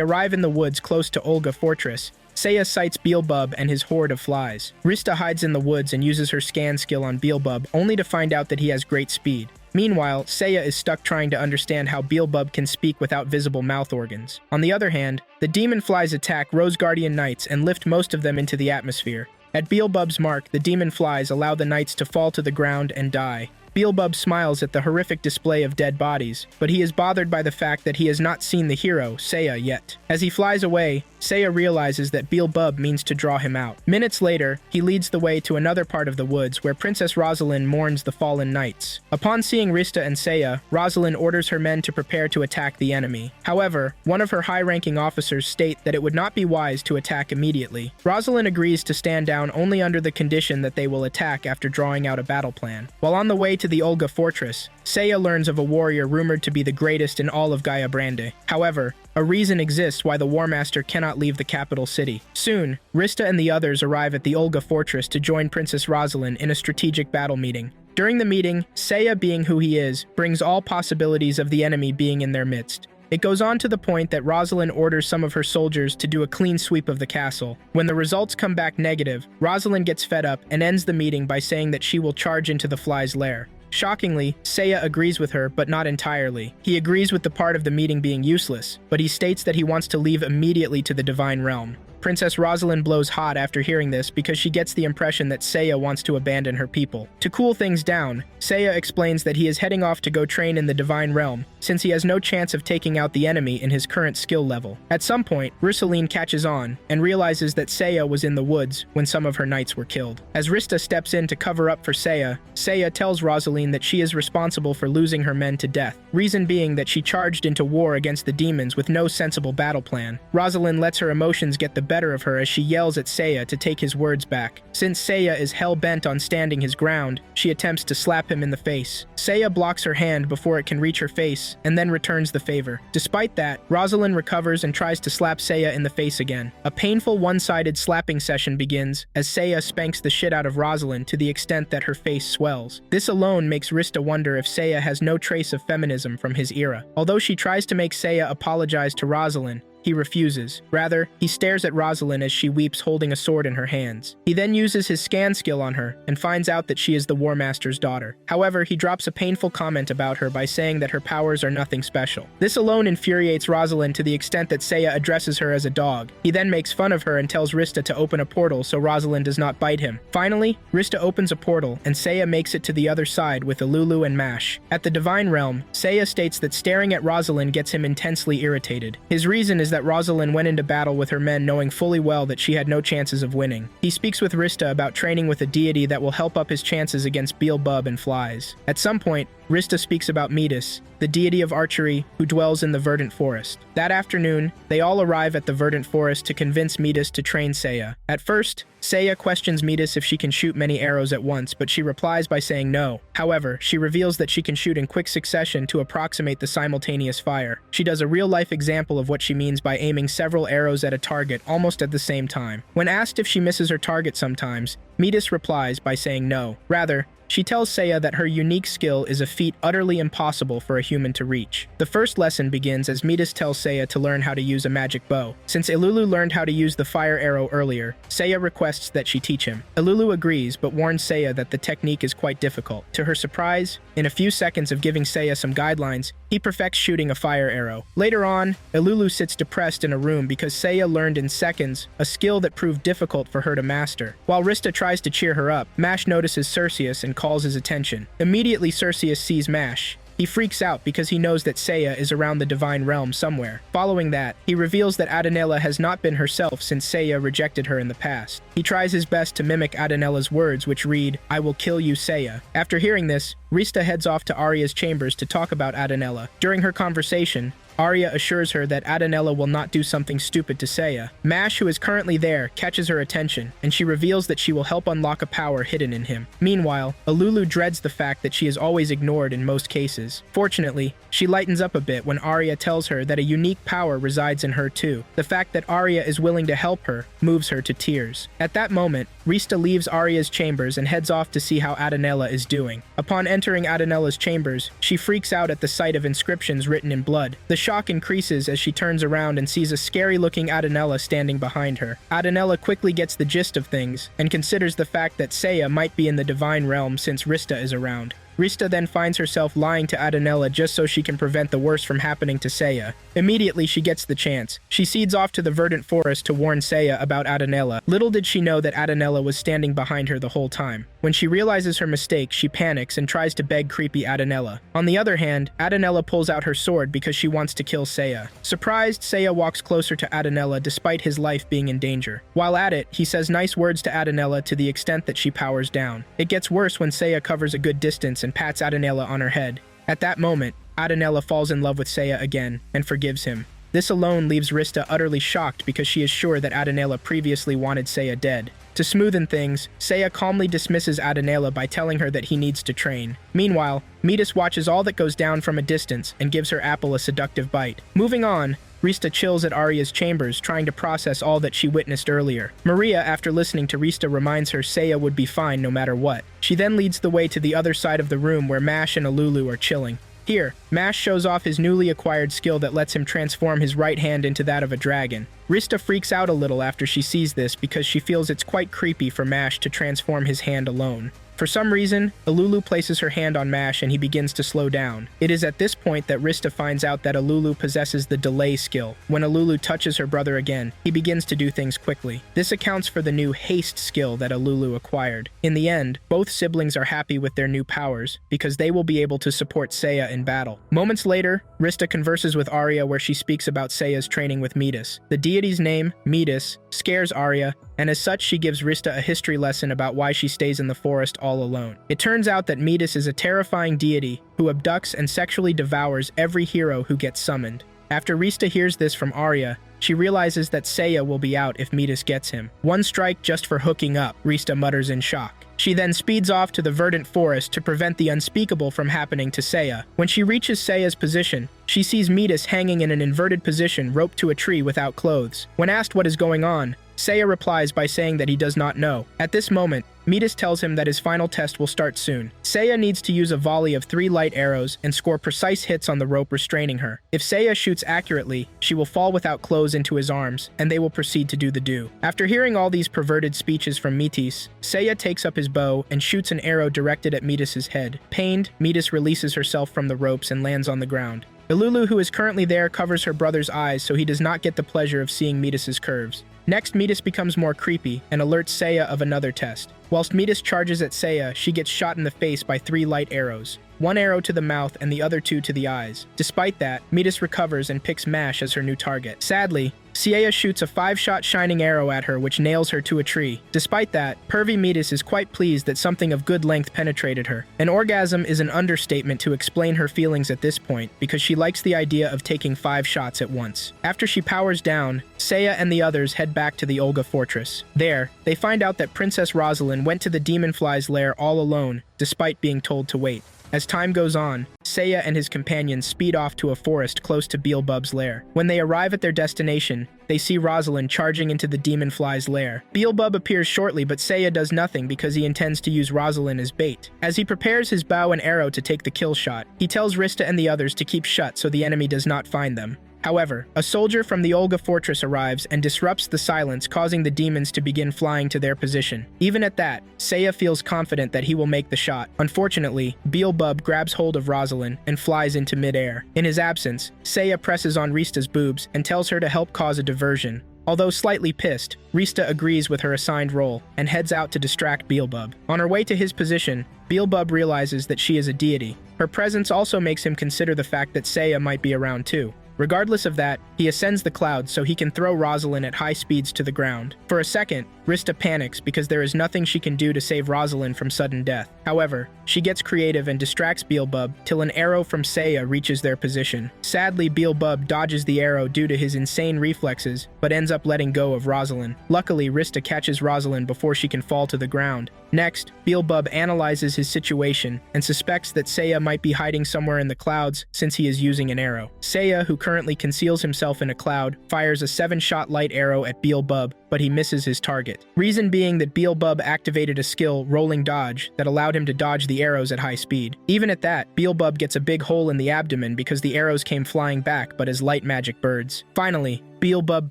arrive in the woods close to Olga Fortress, Seiya sights Beelzebub and his horde of flies. Rista hides in the woods and uses her scan skill on Beelzebub only to find out that he has great speed. Meanwhile, Seiya is stuck trying to understand how Beelzebub can speak without visible mouth organs. On the other hand, the demon flies attack Rose Guardian Knights and lift most of them into the atmosphere. At Beelzebub's mark, the demon flies allow the knights to fall to the ground and die. Beelzebub smiles at the horrific display of dead bodies, but he is bothered by the fact that he has not seen the hero, Seiya, yet. As he flies away, Seiya realizes that Beelzebub means to draw him out. Minutes later, he leads the way to another part of the woods where Princess Rosalind mourns the fallen knights. Upon seeing Rista and Seiya, Rosalind orders her men to prepare to attack the enemy. However, one of her high-ranking officers state that it would not be wise to attack immediately. Rosalind agrees to stand down only under the condition that they will attack after drawing out a battle plan. While on the way to the Olga fortress, Seiya learns of a warrior rumored to be the greatest in all of Gaia Brande. However, a reason exists why the War Master cannot leave the capital city. Soon, Rista and the others arrive at the Olga fortress to join Princess Rosalind in a strategic battle meeting. During the meeting, Seiya, being who he is, brings all possibilities of the enemy being in their midst. It goes on to the point that Rosalind orders some of her soldiers to do a clean sweep of the castle. When the results come back negative, Rosalind gets fed up and ends the meeting by saying that she will charge into the fly's lair. Shockingly, Seiya agrees with her, but not entirely. He agrees with the part of the meeting being useless, but he states that he wants to leave immediately to the Divine Realm. Princess Rosalind blows hot after hearing this because she gets the impression that Seiya wants to abandon her people. To cool things down, Seiya explains that he is heading off to go train in the Divine Realm, since he has no chance of taking out the enemy in his current skill level. At some point, Ursuline catches on and realizes that Seiya was in the woods when some of her knights were killed. As Rista steps in to cover up for Seiya, Seiya tells Rosalind that she is responsible for losing her men to death, reason being that she charged into war against the demons with no sensible battle plan. Rosalind lets her emotions get the better of her as she yells at Seiya to take his words back. Since Seiya is hell-bent on standing his ground, she attempts to slap him in the face. Seiya blocks her hand before it can reach her face, and then returns the favor. Despite that, Rosalind recovers and tries to slap Seiya in the face again. A painful one-sided slapping session begins as Seiya spanks the shit out of Rosalind to the extent that her face swells. This alone makes Rista wonder if Seiya has no trace of feminism from his era. Although she tries to make Seiya apologize to Rosalind, he refuses. Rather, he stares at Rosalind as she weeps holding a sword in her hands. He then uses his scan skill on her and finds out that she is the War Master's daughter. However, he drops a painful comment about her by saying that her powers are nothing special. This alone infuriates Rosalind to the extent that Seiya addresses her as a dog. He then makes fun of her and tells Rista to open a portal so Rosalind does not bite him. Finally, Rista opens a portal and Seiya makes it to the other side with Elulu and Mash. At the Divine Realm, Seiya states that staring at Rosalind gets him intensely irritated. His reason is that Rosalind went into battle with her men knowing fully well that she had no chances of winning. He speaks with Rista about training with a deity that will help up his chances against Beelzebub and flies. At some point, Rista speaks about Metis, the deity of archery who dwells in the Verdant Forest. That afternoon, they all arrive at the Verdant Forest to convince Metis to train Seiya. At first, Seiya questions Metis if she can shoot many arrows at once, but she replies by saying no. However, she reveals that she can shoot in quick succession to approximate the simultaneous fire. She does a real-life example of what she means by aiming several arrows at a target almost at the same time. When asked if she misses her target sometimes, Metis replies by saying no. Rather, she tells Seiya that her unique skill is a feat utterly impossible for a human to reach. The first lesson begins as Metis tells Seiya to learn how to use a magic bow. Since Elulu learned how to use the fire arrow earlier, Seiya requests that she teach him. Elulu agrees, but warns Seiya that the technique is quite difficult. To her surprise, in a few seconds of giving Seiya some guidelines, he perfects shooting a fire arrow. Later on, Elulu sits depressed in a room because Seiya learned in seconds a skill that proved difficult for her to master. While Rista tries to cheer her up, Mash notices Cerseus and calls his attention. Immediately, Cerseus sees Mash. He freaks out because he knows that Seiya is around the Divine Realm somewhere. Following that, he reveals that Adanella has not been herself since Seiya rejected her in the past. He tries his best to mimic Adanella's words, which read, "I will kill you, Seiya." After hearing this, Rista heads off to Arya's chambers to talk about Adanella. During her conversation, Arya assures her that Adanella will not do something stupid to Seiya. Mash, who is currently there, catches her attention, and she reveals that she will help unlock a power hidden in him. Meanwhile, Elulu dreads the fact that she is always ignored in most cases. Fortunately, she lightens up a bit when Arya tells her that a unique power resides in her too. The fact that Arya is willing to help her moves her to tears. At that moment, Rista leaves Arya's chambers and heads off to see how Adanella is doing. Upon entering Adanella's chambers, she freaks out at the sight of inscriptions written in blood. The shock increases as she turns around and sees a scary-looking Adanella standing behind her. Adanella quickly gets the gist of things and considers the fact that Seiya might be in the Divine Realm since Rista is around. Rista then finds herself lying to Adanella just so she can prevent the worst from happening to Seiya. Immediately, she gets the chance. She speeds off to the Verdant Forest to warn Seiya about Adanella. Little did she know that Adanella was standing behind her the whole time. When she realizes her mistake, she panics and tries to beg creepy Adanella. On the other hand, Adanella pulls out her sword because she wants to kill Seiya. Surprised, Seiya walks closer to Adanella despite his life being in danger. While at it, he says nice words to Adanella to the extent that she powers down. It gets worse when Seiya covers a good distance and pats Adanella on her head. At that moment, Adanella falls in love with Seiya again and forgives him. This alone leaves Rista utterly shocked because she is sure that Adanella previously wanted Seiya dead. To smoothen things, Seiya calmly dismisses Adanella by telling her that he needs to train. Meanwhile, Metis watches all that goes down from a distance and gives her apple a seductive bite. Moving on, Rista chills at Arya's chambers, trying to process all that she witnessed earlier. Maria, after listening to Rista, reminds her Seiya would be fine no matter what. She then leads the way to the other side of the room where Mash and Alulu are chilling. Here, Mash shows off his newly acquired skill that lets him transform his right hand into that of a dragon. Rista freaks out a little after she sees this because she feels it's quite creepy for Mash to transform his hand alone. For some reason, Alulu places her hand on Mash and he begins to slow down. It is at this point that Rista finds out that Alulu possesses the delay skill. When Alulu touches her brother again, he begins to do things quickly. This accounts for the new haste skill that Alulu acquired. In the end, both siblings are happy with their new powers because they will be able to support Seiya in battle. Moments later, Rista converses with Arya where she speaks about Seiya's training with Metis. The deity's name, Metis, scares Arya, and as such she gives Rista a history lesson about why she stays in the forest all alone. It turns out that Metis is a terrifying deity who abducts and sexually devours every hero who gets summoned. After Rista hears this from Arya, she realizes that Seiya will be out if Metis gets him. One strike just for hooking up, Rista mutters in shock. She then speeds off to the verdant forest to prevent the unspeakable from happening to Seiya. When she reaches Seiya's position, she sees Metis hanging in an inverted position roped to a tree without clothes. When asked what is going on, Seiya replies by saying that he does not know. At this moment, Metis tells him that his final test will start soon. Seiya needs to use a volley of 3 light arrows and score precise hits on the rope restraining her. If Seiya shoots accurately, she will fall without clothes into his arms, and they will proceed to do the do. After hearing all these perverted speeches from Metis, Seiya takes up his bow and shoots an arrow directed at Metis' head. Pained, Metis releases herself from the ropes and lands on the ground. Alulu, who is currently there, covers her brother's eyes so he does not get the pleasure of seeing Metis' curves. Next, Metis becomes more creepy and alerts Seiya of another test. Whilst Metis charges at Seiya, she gets shot in the face by 3 light arrows. 1 arrow to the mouth and the other 2 to the eyes. Despite that, Metis recovers and picks Mash as her new target. Sadly, Seiya shoots a 5-shot shining arrow at her which nails her to a tree. Despite that, pervy Metis is quite pleased that something of good length penetrated her. An orgasm is an understatement to explain her feelings at this point because she likes the idea of taking 5 shots at once. After she powers down, Seiya and the others head back to the Olga fortress. There, they find out that Princess Rosalind went to the Demonfly's lair all alone, despite being told to wait. As time goes on, Seiya and his companions speed off to a forest close to Beelzebub's lair. When they arrive at their destination, they see Rosalind charging into the Demonfly's lair. Beelzebub appears shortly, but Seiya does nothing because he intends to use Rosalind as bait. As he prepares his bow and arrow to take the kill shot, he tells Rista and the others to keep shut so the enemy does not find them. However, a soldier from the Olga fortress arrives and disrupts the silence, causing the demons to begin flying to their position. Even at that, Seiya feels confident that he will make the shot. Unfortunately, Beelzebub grabs hold of Rosalind and flies into midair. In his absence, Seiya presses on Rista's boobs and tells her to help cause a diversion. Although slightly pissed, Rista agrees with her assigned role and heads out to distract Beelzebub. On her way to his position, Beelzebub realizes that she is a deity. Her presence also makes him consider the fact that Seiya might be around too. Regardless of that, he ascends the clouds so he can throw Rosalind at high speeds to the ground. For a second, Rista panics because there is nothing she can do to save Rosalind from sudden death. However, she gets creative and distracts Beelzebub till an arrow from Seiya reaches their position. Sadly, Beelzebub dodges the arrow due to his insane reflexes, but ends up letting go of Rosalind. Luckily, Rista catches Rosalind before she can fall to the ground. Next, Beelzebub analyzes his situation and suspects that Seiya might be hiding somewhere in the clouds since he is using an arrow. Seiya, who currently conceals himself in a cloud, fires a 7-shot light arrow at Beelzebub, but he misses his target. Reason being that Beelzebub activated a skill, Rolling Dodge, that allowed him to dodge the arrows at high speed. Even at that, Beelzebub gets a big hole in the abdomen because the arrows came flying back but as light magic birds. Finally, Beelzebub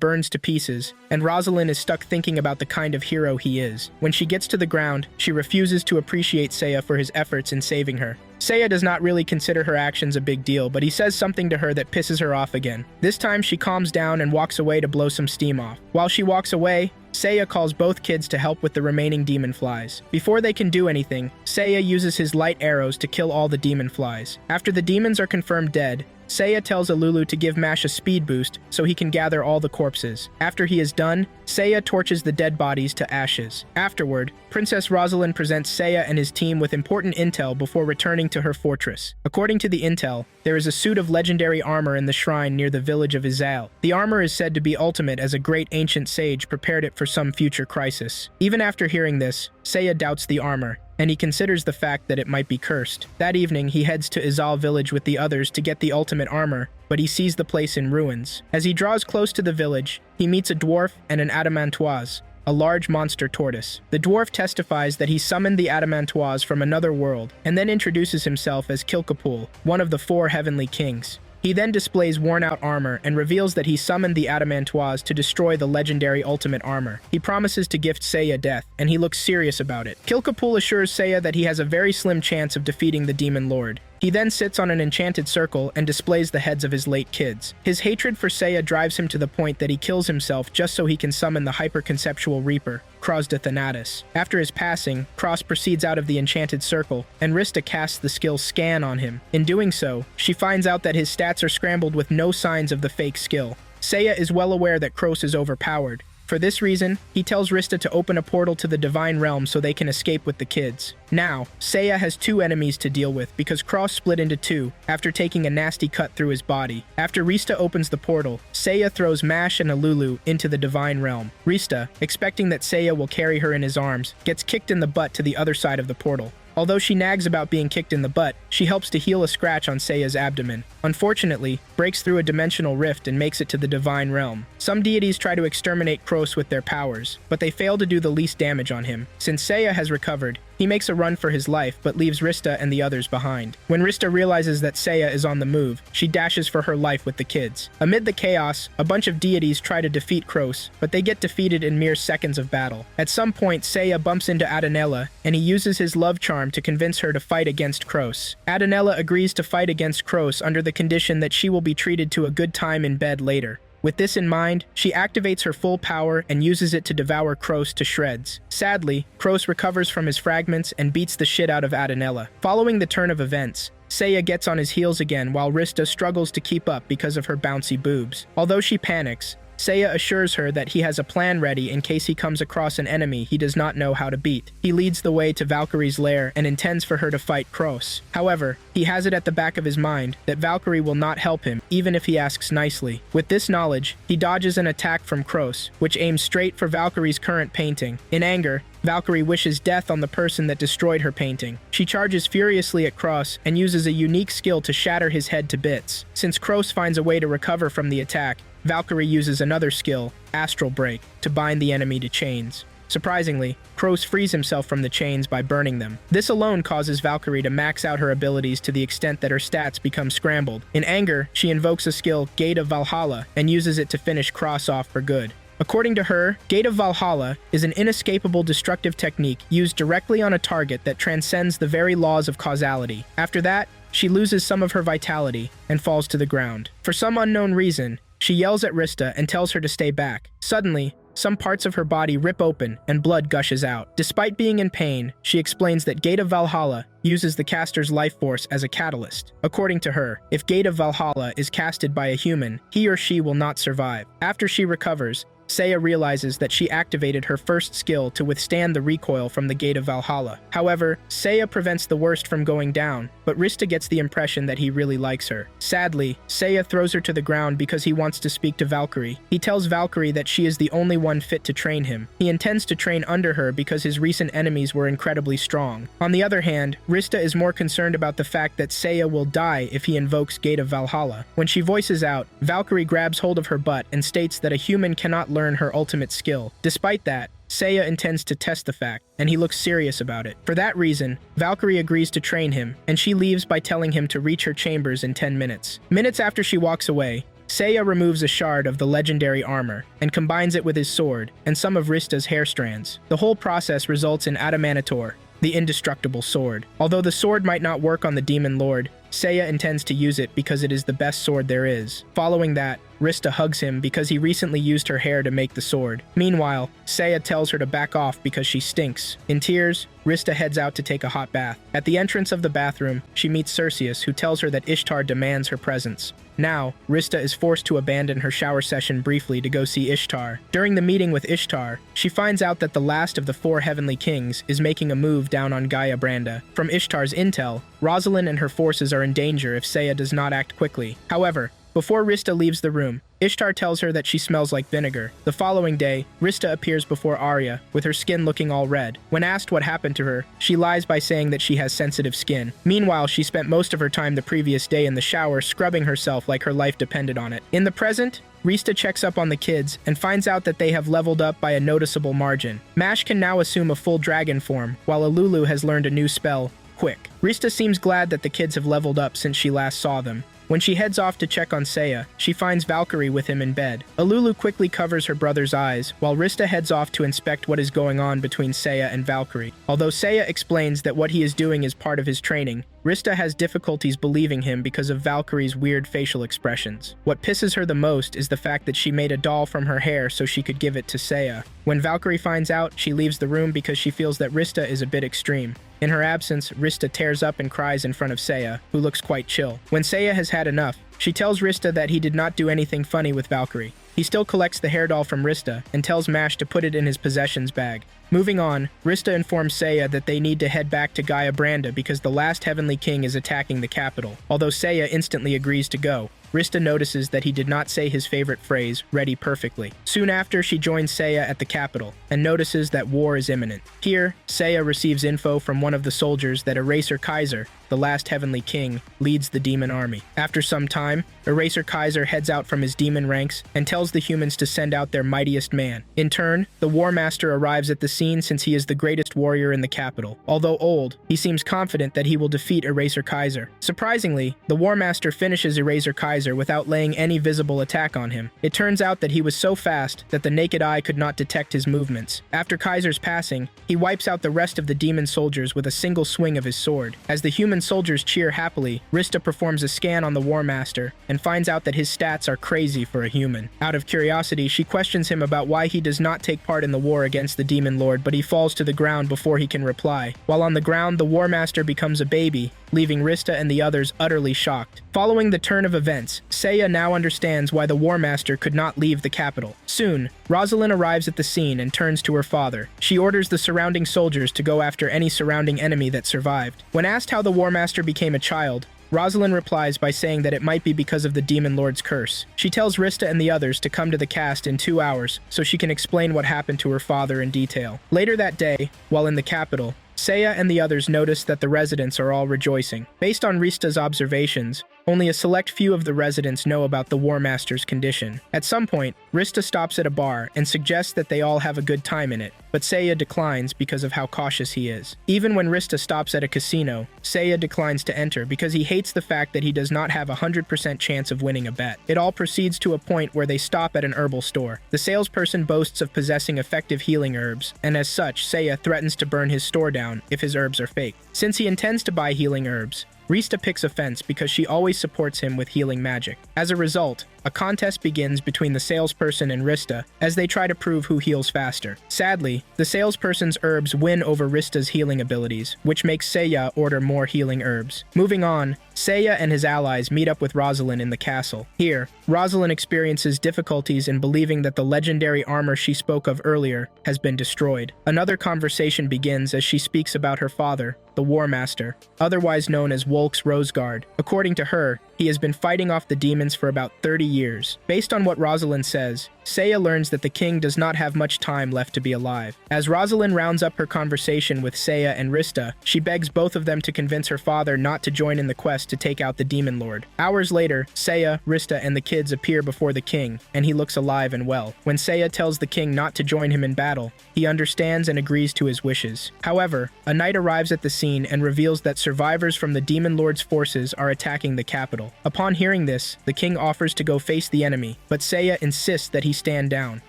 burns to pieces, and Rosalind is stuck thinking about the kind of hero he is. When she gets to the ground, she refuses to appreciate Seiya for his efforts in saving her. Seiya does not really consider her actions a big deal, but he says something to her that pisses her off again. This time she calms down and walks away to blow some steam off. While she walks away, Seiya calls both kids to help with the remaining demon flies. Before they can do anything, Seiya uses his light arrows to kill all the demon flies. After the demons are confirmed dead, Seiya tells Alulu to give Mash a speed boost so he can gather all the corpses. After he is done, Seiya torches the dead bodies to ashes. Afterward, Princess Rosalind presents Seiya and his team with important intel before returning to her fortress. According to the intel, there is a suit of legendary armor in the shrine near the village of Izal. The armor is said to be ultimate as a great ancient sage prepared it for some future crisis. Even after hearing this, Seiya doubts the armor, and he considers the fact that it might be cursed. That evening, he heads to Izal village with the others to get the ultimate armor, but he sees the place in ruins. As he draws close to the village, he meets a dwarf and an adamantoise, a large monster tortoise. The dwarf testifies that he summoned the adamantoise from another world, and then introduces himself as Kilkapul, one of the 4 heavenly kings. He then displays worn-out armor and reveals that he summoned the adamantoise to destroy the legendary ultimate armor. He promises to gift Seiya death, and he looks serious about it. Kilkapul assures Seiya that he has a very slim chance of defeating the demon lord. He then sits on an enchanted circle and displays the heads of his late kids. His hatred for Seiya drives him to the point that he kills himself just so he can summon the hyperconceptual reaper, Krosda Thanatos. After his passing, Cross proceeds out of the enchanted circle, and Rista casts the skill Scan on him. In doing so, she finds out that his stats are scrambled with no signs of the fake skill. Seiya is well aware that Kroos is overpowered. For this reason, he tells Rista to open a portal to the Divine Realm so they can escape with the kids. Now, Seiya has 2 enemies to deal with because Cross split into 2 after taking a nasty cut through his body. After Rista opens the portal, Seiya throws Mash and Alulu into the Divine Realm. Rista, expecting that Seiya will carry her in his arms, gets kicked in the butt to the other side of the portal. Although she nags about being kicked in the butt, she helps to heal a scratch on Seiya's abdomen. Unfortunately, breaks through a dimensional rift and makes it to the Divine Realm. Some deities try to exterminate Kroos with their powers, but they fail to do the least damage on him. Since Seiya has recovered, he makes a run for his life, but leaves Rista and the others behind. When Rista realizes that Seiya is on the move, she dashes for her life with the kids. Amid the chaos, a bunch of deities try to defeat Kroos, but they get defeated in mere seconds of battle. At some point, Seiya bumps into Adanella, and he uses his love charm to convince her to fight against Kroos. Adanella agrees to fight against Kroos under the condition that she will be treated to a good time in bed later. With this in mind, she activates her full power and uses it to devour Kroos to shreds. Sadly, Kroos recovers from his fragments and beats the shit out of Adanella. Following the turn of events, Seiya gets on his heels again while Rista struggles to keep up because of her bouncy boobs. Although she panics, Seiya assures her that he has a plan ready in case he comes across an enemy he does not know how to beat. He leads the way to Valkyrie's lair and intends for her to fight Kroos. However, he has it at the back of his mind that Valkyrie will not help him, even if he asks nicely. With this knowledge, he dodges an attack from Kroos, which aims straight for Valkyrie's current painting. In anger, Valkyrie wishes death on the person that destroyed her painting. She charges furiously at Kroos and uses a unique skill to shatter his head to bits. Since Kroos finds a way to recover from the attack, Valkyrie uses another skill, Astral Break, to bind the enemy to chains. Surprisingly, Kroos frees himself from the chains by burning them. This alone causes Valkyrie to max out her abilities to the extent that her stats become scrambled. In anger, she invokes a skill, Gate of Valhalla, and uses it to finish Kroos off for good. According to her, Gate of Valhalla is an inescapable destructive technique used directly on a target that transcends the very laws of causality. After that, she loses some of her vitality and falls to the ground. For some unknown reason, she yells at Rista and tells her to stay back. Suddenly, some parts of her body rip open and blood gushes out. Despite being in pain, she explains that Gate of Valhalla uses the caster's life force as a catalyst. According to her, if Gate of Valhalla is casted by a human, he or she will not survive. After she recovers, Seiya realizes that she activated her first skill to withstand the recoil from the Gate of Valhalla. However, Seiya prevents the worst from going down, but Rista gets the impression that he really likes her. Sadly, Seiya throws her to the ground because he wants to speak to Valkyrie. He tells Valkyrie that she is the only one fit to train him. He intends to train under her because his recent enemies were incredibly strong. On the other hand, Rista is more concerned about the fact that Seiya will die if he invokes Gate of Valhalla. When she voices out, Valkyrie grabs hold of her butt and states that a human cannot learn her ultimate skill. Despite that, Seiya intends to test the fact, and he looks serious about it. For that reason, Valkyrie agrees to train him, and she leaves by telling him to reach her chambers in 10 minutes. Minutes after she walks away, Seiya removes a shard of the legendary armor and combines it with his sword and some of Rista's hair strands. The whole process results in Adamantitor, the indestructible sword. Although the sword might not work on the Demon Lord, Seiya intends to use it because it is the best sword there is. Following that, Rista hugs him because he recently used her hair to make the sword. Meanwhile, Seiya tells her to back off because she stinks. In tears, Rista heads out to take a hot bath. At the entrance of the bathroom, she meets Cerseus, who tells her that Ishtar demands her presence. Now, Rista is forced to abandon her shower session briefly to go see Ishtar. During the meeting with Ishtar, she finds out that the last of the 4 heavenly kings is making a move down on Gaia Branda. From Ishtar's intel, Rosalind and her forces are in danger if Seiya does not act quickly. However, before Rista leaves the room, Ishtar tells her that she smells like vinegar. The following day, Rista appears before Arya, with her skin looking all red. When asked what happened to her, she lies by saying that she has sensitive skin. Meanwhile, she spent most of her time the previous day in the shower scrubbing herself like her life depended on it. In the present, Rista checks up on the kids and finds out that they have leveled up by a noticeable margin. Mash can now assume a full dragon form, while Alulu has learned a new spell, Quick. Rista seems glad that the kids have leveled up since she last saw them. When she heads off to check on Seiya, she finds Valkyrie with him in bed. Alulu quickly covers her brother's eyes, while Rista heads off to inspect what is going on between Seiya and Valkyrie. Although Seiya explains that what he is doing is part of his training, Rista has difficulties believing him because of Valkyrie's weird facial expressions. What pisses her the most is the fact that she made a doll from her hair so she could give it to Seiya. When Valkyrie finds out, she leaves the room because she feels that Rista is a bit extreme. In her absence, Rista tears up and cries in front of Seiya, who looks quite chill. When Seiya has had enough, she tells Rista that he did not do anything funny with Valkyrie. He still collects the hair doll from Rista and tells Mash to put it in his possessions bag. Moving on, Rista informs Seiya that they need to head back to Gaia Branda because the last Heavenly King is attacking the capital. Although Seiya instantly agrees to go, Rista notices that he did not say his favorite phrase, ready perfectly. Soon after, she joins Seiya at the capital and notices that war is imminent. Here, Seiya receives info from one of the soldiers that Eraser Kaiser, the last Heavenly King, leads the demon army. After some time, Eraser Kaiser heads out from his demon ranks and tells the humans to send out their mightiest man. In turn, the War Master arrives at the scene since he is the greatest warrior in the capital. Although old, he seems confident that he will defeat Eraser Kaiser. Surprisingly, the War Master finishes Eraser Kaiser without laying any visible attack on him. It turns out that he was so fast that the naked eye could not detect his movements. After Kaiser's passing, he wipes out the rest of the demon soldiers with a single swing of his sword. As the human soldiers cheer happily, Rista performs a scan on the War Master and finds out that his stats are crazy for a human. Out of curiosity, she questions him about why he does not take part in the war against the Demon Lord, but he falls to the ground before he can reply. While on the ground, the War Master becomes a baby, leaving Rista and the others utterly shocked. Following the turn of events, Seiya now understands why the War Master could not leave the capital. Soon, Rosalind arrives at the scene and turns to her father. She orders the surrounding soldiers to go after any surrounding enemy that survived. When asked how the War Master became a child, Rosalind replies by saying that it might be because of the Demon Lord's curse. She tells Rista and the others to come to the cast in 2 hours so she can explain what happened to her father in detail. Later that day, while in the capital, Seiya and the others notice that the residents are all rejoicing. Based on Rista's observations, only a select few of the residents know about the War Master's condition. At some point, Rista stops at a bar and suggests that they all have a good time in it, but Seiya declines because of how cautious he is. Even when Rista stops at a casino, Seiya declines to enter because he hates the fact that he does not have a 100% chance of winning a bet. It all proceeds to a point where they stop at an herbal store. The salesperson boasts of possessing effective healing herbs, and as such, Seiya threatens to burn his store down if his herbs are fake. Since he intends to buy healing herbs, Rista picks offense because she always supports him with healing magic. As a result, a contest begins between the salesperson and Rista as they try to prove who heals faster. Sadly, the salesperson's herbs win over Rista's healing abilities, which makes Seiya order more healing herbs. Moving on, Seiya and his allies meet up with Rosalind in the castle. Here, Rosalind experiences difficulties in believing that the legendary armor she spoke of earlier has been destroyed. Another conversation begins as she speaks about her father, the War Master, otherwise known as Wolk's Roseguard. According to her, he has been fighting off the demons for about 30 years. Based on what Rosalind says, Seiya learns that the king does not have much time left to be alive. As Rosalind rounds up her conversation with Seiya and Rista, she begs both of them to convince her father not to join in the quest to take out the Demon Lord. Hours later, Seiya, Rista, and the kids appear before the king, and he looks alive and well. When Seiya tells the king not to join him in battle, he understands and agrees to his wishes. However, a knight arrives at the scene and reveals that survivors from the Demon Lord's forces are attacking the capital. Upon hearing this, the king offers to go face the enemy, but Seiya insists that he stand down.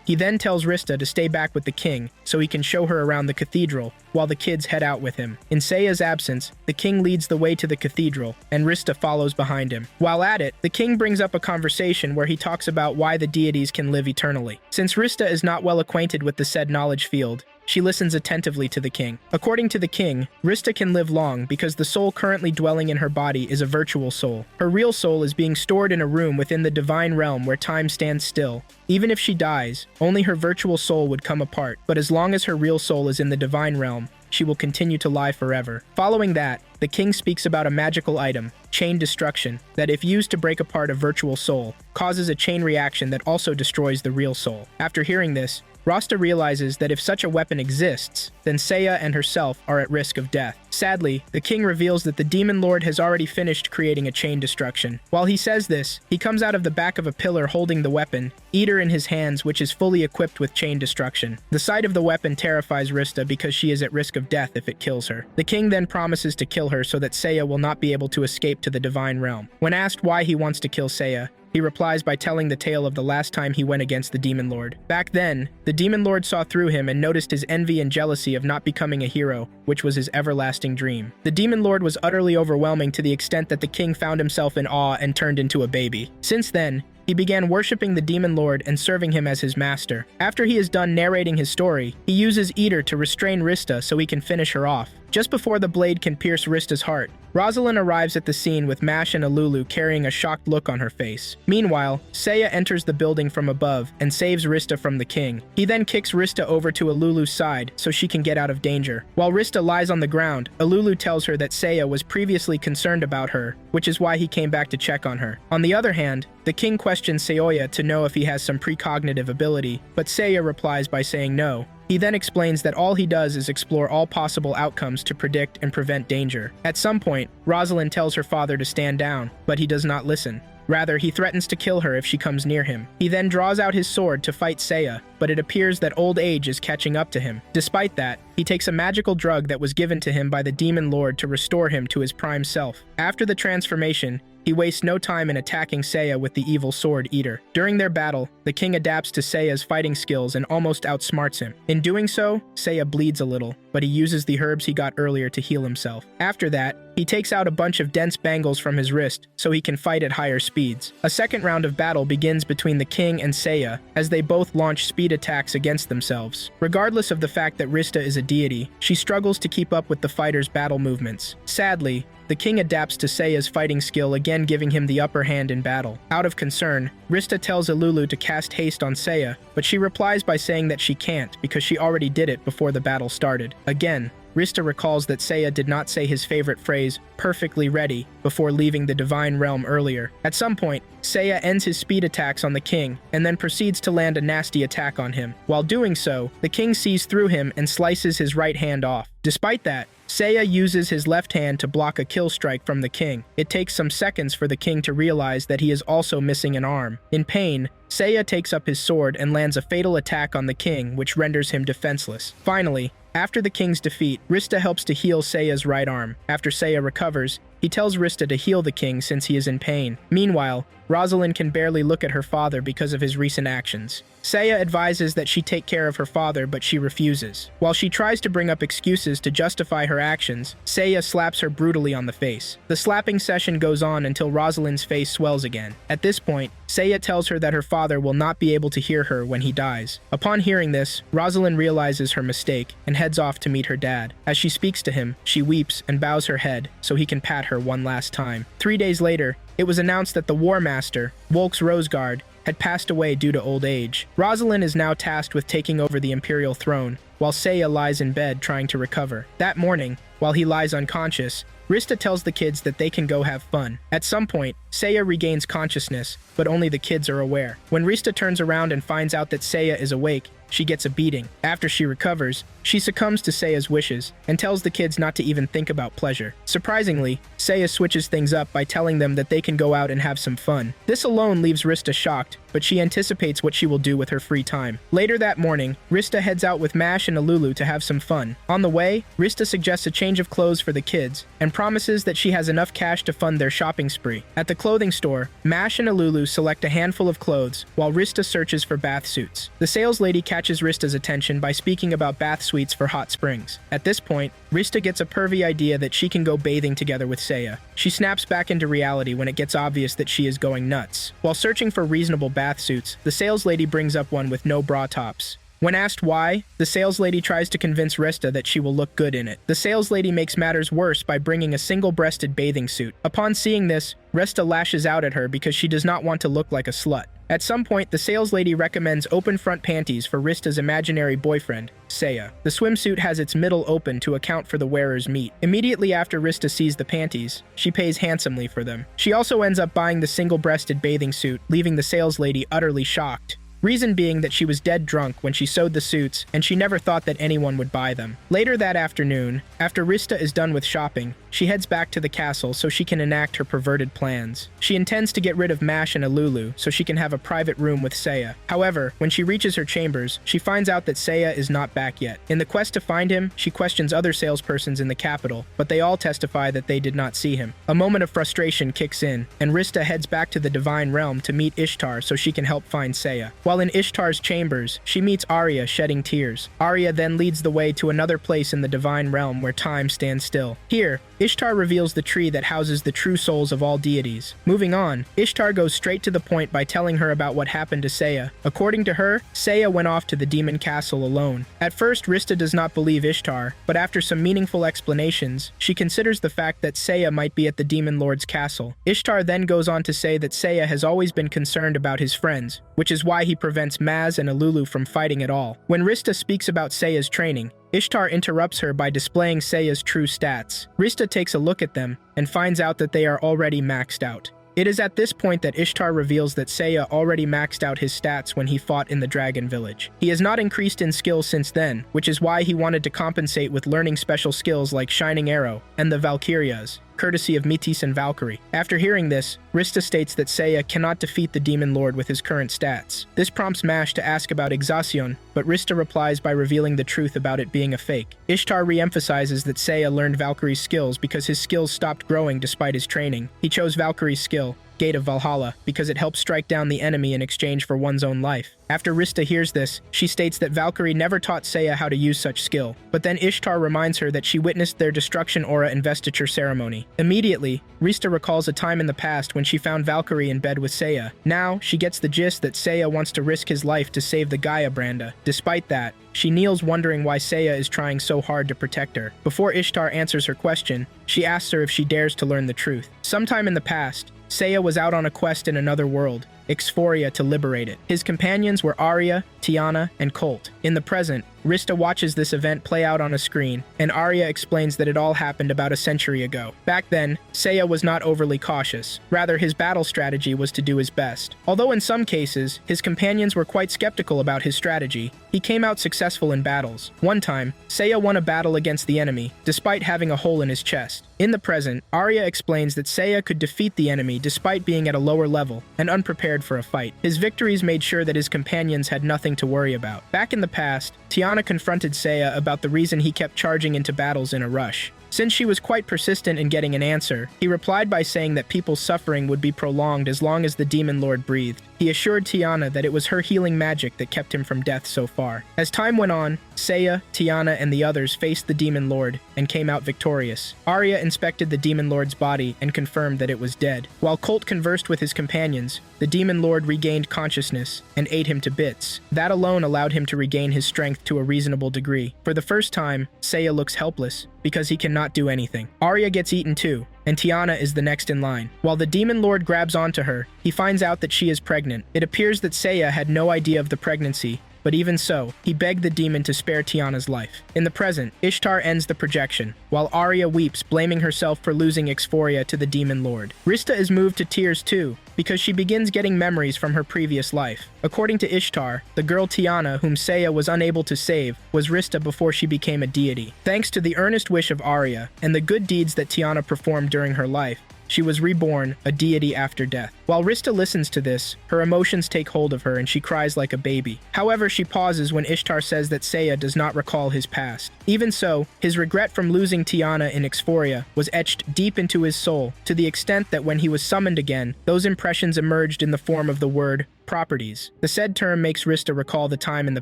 He then tells Rista to stay back with the king so he can show her around the cathedral while the kids head out with him. In Seiya's absence, the king leads the way to the cathedral, and Rista follows behind him. While at it, the king brings up a conversation where he talks about why the deities can live eternally. Since Rista is not well acquainted with the said knowledge field, she listens attentively to the king. According to the king, Rista can live long because the soul currently dwelling in her body is a virtual soul. Her real soul is being stored in a room within the divine realm where time stands still. Even if she dies, only her virtual soul would come apart, but as long as her real soul is in the divine realm, she will continue to lie forever. Following that, the king speaks about a magical item, chain destruction, that if used to break apart a virtual soul, causes a chain reaction that also destroys the real soul. After hearing this, Rasta realizes that if such a weapon exists, then Seiya and herself are at risk of death. Sadly, the king reveals that the Demon Lord has already finished creating a chain destruction. While he says this, he comes out of the back of a pillar holding the weapon, Eater in his hands, which is fully equipped with chain destruction. The sight of the weapon terrifies Rista because she is at risk of death if it kills her. The king then promises to kill her so that Seiya will not be able to escape to the divine realm. When asked why he wants to kill Seiya, he replies by telling the tale of the last time he went against the Demon Lord. Back then, the Demon Lord saw through him and noticed his envy and jealousy of not becoming a hero, which was his everlasting dream. The Demon Lord was utterly overwhelming to the extent that the king found himself in awe and turned into a baby. Since then, he began worshipping the Demon Lord and serving him as his master. After he is done narrating his story, he uses Eater to restrain Rista so he can finish her off. Just before the blade can pierce Rista's heart, Rosalind arrives at the scene with Mash and Alulu carrying a shocked look on her face. Meanwhile, Seiya enters the building from above and saves Rista from the king. He then kicks Rista over to Alulu's side so she can get out of danger. While Rista lies on the ground, Alulu tells her that Seiya was previously concerned about her, which is why he came back to check on her. On the other hand, the king questions Seiya to know if he has some precognitive ability, but Seiya replies by saying no. He then explains that all he does is explore all possible outcomes to predict and prevent danger. At some point, Rosalind tells her father to stand down, but he does not listen. Rather, he threatens to kill her if she comes near him. He then draws out his sword to fight Seiya, but it appears that old age is catching up to him. Despite that, he takes a magical drug that was given to him by the Demon Lord to restore him to his prime self. After the transformation, he wastes no time in attacking Seiya with the evil sword Eater. During their battle, the king adapts to Seiya's fighting skills and almost outsmarts him. In doing so, Seiya bleeds a little, but he uses the herbs he got earlier to heal himself. After that, he takes out a bunch of dense bangles from his wrist so he can fight at higher speeds. A second round of battle begins between the king and Seiya as they both launch speed attacks against themselves. Regardless of the fact that Rista is a deity, she struggles to keep up with the fighters' battle movements. Sadly, the king adapts to Seiya's fighting skill, again giving him the upper hand in battle. Out of concern, Rista tells Alulu to cast haste on Seiya, but she replies by saying that she can't because she already did it before the battle started. Again, Rista recalls that Seiya did not say his favorite phrase, "perfectly ready," before leaving the divine realm earlier. At some point, Seiya ends his speed attacks on the king, and then proceeds to land a nasty attack on him. While doing so, the king sees through him and slices his right hand off. Despite that, Seiya uses his left hand to block a kill strike from the king. It takes some seconds for the king to realize that he is also missing an arm. In pain, Seiya takes up his sword and lands a fatal attack on the king, which renders him defenseless. Finally, after the king's defeat, Rista helps to heal Seiya's right arm. After Seiya recovers, he tells Rista to heal the king since he is in pain. Meanwhile, Rosalind can barely look at her father because of his recent actions. Seiya advises that she take care of her father, but she refuses. While she tries to bring up excuses to justify her actions, Seiya slaps her brutally on the face. The slapping session goes on until Rosalind's face swells again. At this point, Seiya tells her that her father will not be able to hear her when he dies. Upon hearing this, Rosalind realizes her mistake and heads off to meet her dad. As she speaks to him, she weeps and bows her head so he can pat her one last time. 3 days later, it was announced that the War Master, Volk's Roseguard, had passed away due to old age. Rosalind is now tasked with taking over the imperial throne, while Seiya lies in bed trying to recover. That morning, while he lies unconscious, Rista tells the kids that they can go have fun. At some point, Seiya regains consciousness, but only the kids are aware. When Rista turns around and finds out that Seiya is awake, she gets a beating. After she recovers, she succumbs to Seiya's wishes and tells the kids not to even think about pleasure. Surprisingly, Seiya switches things up by telling them that they can go out and have some fun. This alone leaves Rista shocked, but she anticipates what she will do with her free time. Later that morning, Rista heads out with Mash and Alulu to have some fun. On the way, Rista suggests a change of clothes for the kids and promises that she has enough cash to fund their shopping spree. At the clothing store, Mash and Alulu select a handful of clothes while Rista searches for bath suits. The sales lady catches Rista's attention by speaking about bath suites for hot springs. At this point, Rista gets a pervy idea that she can go bathing together with Seiya. She snaps back into reality when it gets obvious that she is going nuts. While searching for reasonable bath suits, the sales lady brings up one with no bra tops. When asked why, the sales lady tries to convince Rista that she will look good in it. The sales lady makes matters worse by bringing a single-breasted bathing suit. Upon seeing this, Rista lashes out at her because she does not want to look like a slut. At some point, the sales lady recommends open front panties for Rista's imaginary boyfriend, Seiya. The swimsuit has its middle open to account for the wearer's meat. Immediately after Rista sees the panties, she pays handsomely for them. She also ends up buying the single-breasted bathing suit, leaving the sales lady utterly shocked. Reason being that she was dead drunk when she sewed the suits, and she never thought that anyone would buy them. Later that afternoon, after Rista is done with shopping, she heads back to the castle so she can enact her perverted plans. She intends to get rid of Mash and Alulu so she can have a private room with Seiya. However, when she reaches her chambers, she finds out that Seiya is not back yet. In the quest to find him, she questions other salespersons in the capital, but they all testify that they did not see him. A moment of frustration kicks in, and Rista heads back to the Divine Realm to meet Ishtar so she can help find Seiya. While in Ishtar's chambers, she meets Arya shedding tears. Arya then leads the way to another place in the Divine Realm where time stands still. Here, Ishtar reveals the tree that houses the true souls of all deities. Moving on, Ishtar goes straight to the point by telling her about what happened to Seiya. According to her, Seiya went off to the demon castle alone. At first, Rista does not believe Ishtar, but after some meaningful explanations, she considers the fact that Seiya might be at the demon lord's castle. Ishtar then goes on to say that Seiya has always been concerned about his friends, which is why he prevents Maz and Alulu from fighting at all. When Rista speaks about Seiya's training, Ishtar interrupts her by displaying Seiya's true stats. Rista takes a look at them and finds out that they are already maxed out. It is at this point that Ishtar reveals that Seiya already maxed out his stats when he fought in the Dragon Village. He has not increased in skill since then, which is why he wanted to compensate with learning special skills like Shining Arrow and the Valkyrias, courtesy of Métis and Valkyrie. After hearing this, Rista states that Seiya cannot defeat the Demon Lord with his current stats. This prompts Mash to ask about Exhaustion, but Rista replies by revealing the truth about it being a fake. Ishtar re-emphasizes that Seiya learned Valkyrie's skills because his skills stopped growing despite his training. He chose Valkyrie's skill, Gate of Valhalla, because it helps strike down the enemy in exchange for one's own life. After Rista hears this, she states that Valkyrie never taught Seiya how to use such skill, but then Ishtar reminds her that she witnessed their destruction aura investiture ceremony. Immediately, Rista recalls a time in the past when she found Valkyrie in bed with Seiya. Now, she gets the gist that Seiya wants to risk his life to save the Gaia Branda. Despite that, she kneels wondering why Seiya is trying so hard to protect her. Before Ishtar answers her question, she asks her if she dares to learn the truth. Sometime in the past, Seiya was out on a quest in another world, Exphoria, to liberate it. His companions were Arya, Tiana, and Colt. In the present, Rista watches this event play out on a screen, and Arya explains that it all happened about a century ago. Back then, Seiya was not overly cautious. Rather, his battle strategy was to do his best. Although in some cases, his companions were quite skeptical about his strategy, he came out successful in battles. One time, Seiya won a battle against the enemy, despite having a hole in his chest. In the present, Arya explains that Seiya could defeat the enemy despite being at a lower level and unprepared for a fight. His victories made sure that his companions had nothing to worry about. Back in the past, Tiana confronted Seiya about the reason he kept charging into battles in a rush. Since she was quite persistent in getting an answer, he replied by saying that people's suffering would be prolonged as long as the Demon Lord breathed. He assured Tiana that it was her healing magic that kept him from death so far. As time went on, Seiya, Tiana, and the others faced the Demon Lord and came out victorious. Arya inspected the Demon Lord's body and confirmed that it was dead. While Colt conversed with his companions, the Demon Lord regained consciousness and ate him to bits. That alone allowed him to regain his strength to a reasonable degree. For the first time, Seiya looks helpless because he cannot do anything. Arya gets eaten too, and Tiana is the next in line. While the Demon Lord grabs onto her, he finds out that she is pregnant. It appears that Seiya had no idea of the pregnancy, but even so, he begged the demon to spare Tiana's life. In the present, Ishtar ends the projection, while Arya weeps, blaming herself for losing Exphoria to the demon lord. Rista is moved to tears too, because she begins getting memories from her previous life. According to Ishtar, the girl Tiana, whom Seiya was unable to save, was Rista before she became a deity. Thanks to the earnest wish of Arya, and the good deeds that Tiana performed during her life, she was reborn, a deity after death. While Rista listens to this, her emotions take hold of her and she cries like a baby. However, she pauses when Ishtar says that Seiya does not recall his past. Even so, his regret from losing Tiana in Exphoria was etched deep into his soul, to the extent that when he was summoned again, those impressions emerged in the form of the word properties. The said term makes Rista recall the time in the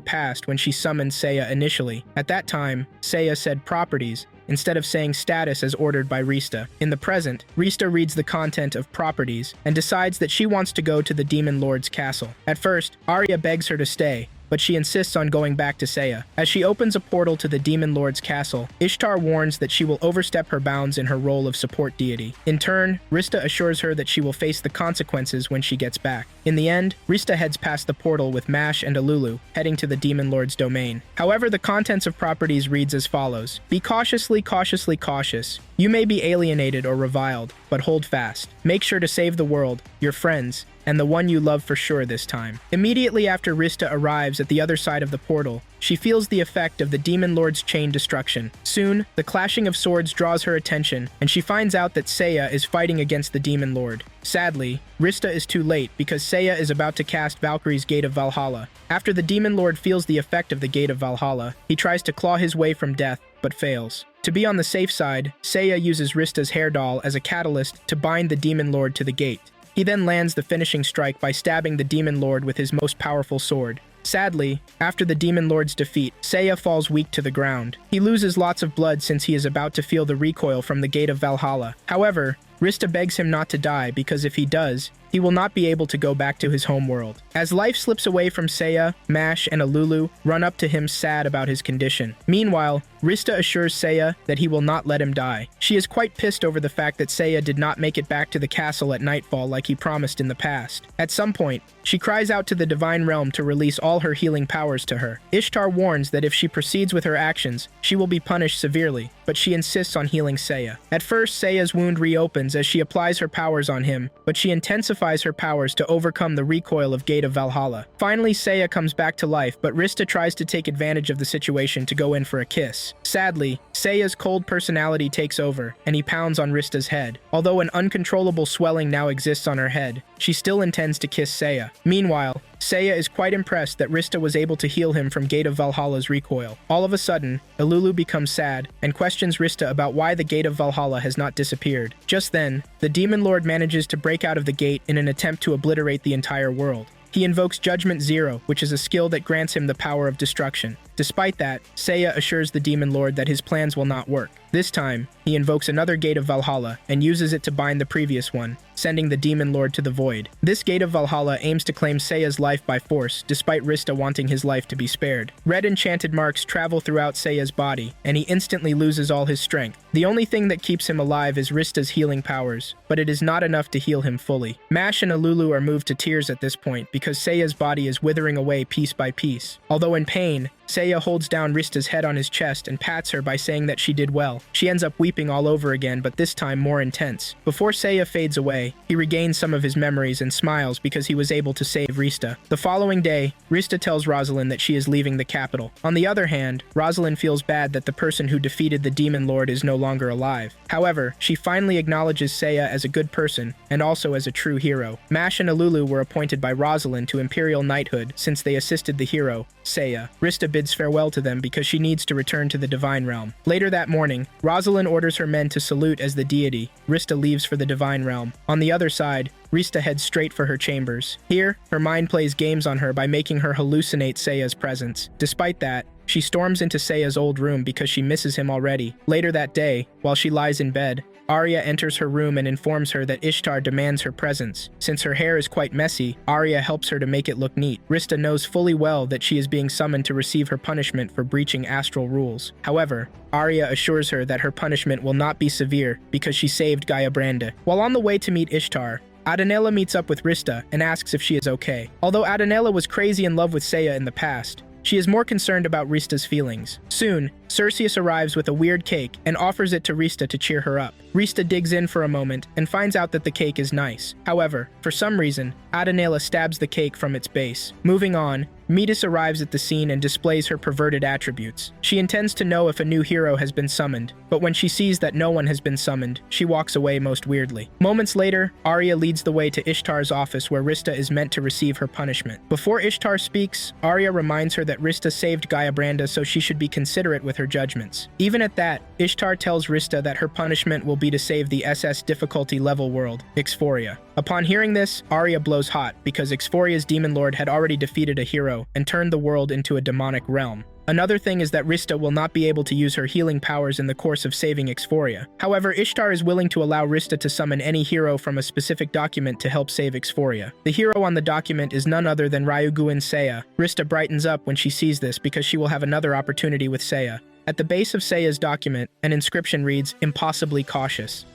past when she summoned Seiya initially. At that time, Seiya said properties, instead of saying status as ordered by Rista. In the present, Rista reads the content of properties and decides that she wants to go to the Demon Lord's castle. At first, Arya begs her to stay, but she insists on going back to Seiya. As she opens a portal to the Demon Lord's castle, Ishtar warns that she will overstep her bounds in her role of support deity. In turn, Rista assures her that she will face the consequences when she gets back. In the end, Rista heads past the portal with Mash and Alulu, heading to the Demon Lord's domain. However, the contents of properties reads as follows. Be cautious. You may be alienated or reviled, but hold fast. Make sure to save the world, your friends, and the one you love for sure this time. Immediately after Rista arrives at the other side of the portal, she feels the effect of the Demon Lord's chain destruction. Soon, the clashing of swords draws her attention, and she finds out that Seiya is fighting against the Demon Lord. Sadly, Rista is too late because Seiya is about to cast Valkyrie's Gate of Valhalla. After the Demon Lord feels the effect of the Gate of Valhalla, he tries to claw his way from death, but fails. To be on the safe side, Seiya uses Rista's hair doll as a catalyst to bind the Demon Lord to the gate. He then lands the finishing strike by stabbing the Demon Lord with his most powerful sword. Sadly, after the Demon Lord's defeat, Seiya falls weak to the ground. He loses lots of blood since he is about to feel the recoil from the Gate of Valhalla. However, Rista begs him not to die because if he does, he will not be able to go back to his home world. As life slips away from Seiya, Mash and Alulu run up to him sad about his condition. Meanwhile, Rista assures Seiya that he will not let him die. She is quite pissed over the fact that Seiya did not make it back to the castle at nightfall like he promised in the past. At some point, she cries out to the Divine Realm to release all her healing powers to her. Ishtar warns that if she proceeds with her actions, she will be punished severely, but she insists on healing Seiya. At first, Seiya's wound reopens as she applies her powers on him, but she intensifies her powers to overcome the recoil of Gate of Valhalla. Finally, Seiya comes back to life, but Rista tries to take advantage of the situation to go in for a kiss. Sadly, Seiya's cold personality takes over, and he pounds on Rista's head. Although an uncontrollable swelling now exists on her head, she still intends to kiss Seiya. Meanwhile, Seiya is quite impressed that Rista was able to heal him from Gate of Valhalla's recoil. All of a sudden, Alulu becomes sad and questions Rista about why the Gate of Valhalla has not disappeared. Just then, the Demon Lord manages to break out of the gate in an attempt to obliterate the entire world. He invokes Judgment Zero, which is a skill that grants him the power of destruction. Despite that, Seiya assures the Demon Lord that his plans will not work. This time, he invokes another Gate of Valhalla and uses it to bind the previous one, sending the Demon Lord to the void. This Gate of Valhalla aims to claim Seiya's life by force, despite Rista wanting his life to be spared. Red enchanted marks travel throughout Seiya's body, and he instantly loses all his strength. The only thing that keeps him alive is Rista's healing powers, but it is not enough to heal him fully. Mash and Alulu are moved to tears at this point because Seiya's body is withering away piece by piece. Although in pain, Seiya holds down Rista's head on his chest and pats her by saying that she did well. She ends up weeping all over again, but this time more intense. Before Seiya fades away, he regains some of his memories and smiles because he was able to save Rista. The following day, Rista tells Rosalind that she is leaving the capital. On the other hand, Rosalind feels bad that the person who defeated the Demon Lord is no longer alive. However, she finally acknowledges Seiya as a good person and also as a true hero. Mash and Alulu were appointed by Rosalind to Imperial Knighthood since they assisted the hero, Seiya. Rista bids farewell to them because she needs to return to the Divine Realm. Later that morning, Rosalind orders her men to salute as the deity. Rista leaves for the Divine Realm. On the other side, Rista heads straight for her chambers. Here, her mind plays games on her by making her hallucinate Seiya's presence. Despite that, she storms into Seiya's old room because she misses him already. Later that day, while she lies in bed, Arya enters her room and informs her that Ishtar demands her presence. Since her hair is quite messy, Arya helps her to make it look neat. Rista knows fully well that she is being summoned to receive her punishment for breaching astral rules. However, Arya assures her that her punishment will not be severe because she saved Gaia-Branda. While on the way to meet Ishtar, Adanela meets up with Rista and asks if she is okay. Although Adanela was crazy in love with Seiya in the past, She is more concerned about Rista's feelings. Soon, Cerseus arrives with a weird cake and offers it to Rista to cheer her up. Rista digs in for a moment and finds out that the cake is nice. However, for some reason, Adenela stabs the cake from its base. Moving on, Metis arrives at the scene and displays her perverted attributes. She intends to know if a new hero has been summoned, but when she sees that no one has been summoned, she walks away most weirdly. Moments later, Arya leads the way to Ishtar's office where Rista is meant to receive her punishment. Before Ishtar speaks, Arya reminds her that Rista saved Gayabranda, so she should be considerate with her judgments. Even at that, Ishtar tells Rista that her punishment will be to save the SS difficulty level world, Exphoria. Upon hearing this, Arya blows hot because Exphoria's demon lord had already defeated a hero and turned the world into a demonic realm. Another thing is that Rista will not be able to use her healing powers in the course of saving Exphoria. However, Ishtar is willing to allow Rista to summon any hero from a specific document to help save Exphoria. The hero on the document is none other than Ryuuguuin Seiya. Rista brightens up when she sees this because she will have another opportunity with Seiya. At the base of Seiya's document, an inscription reads, "Impossibly cautious."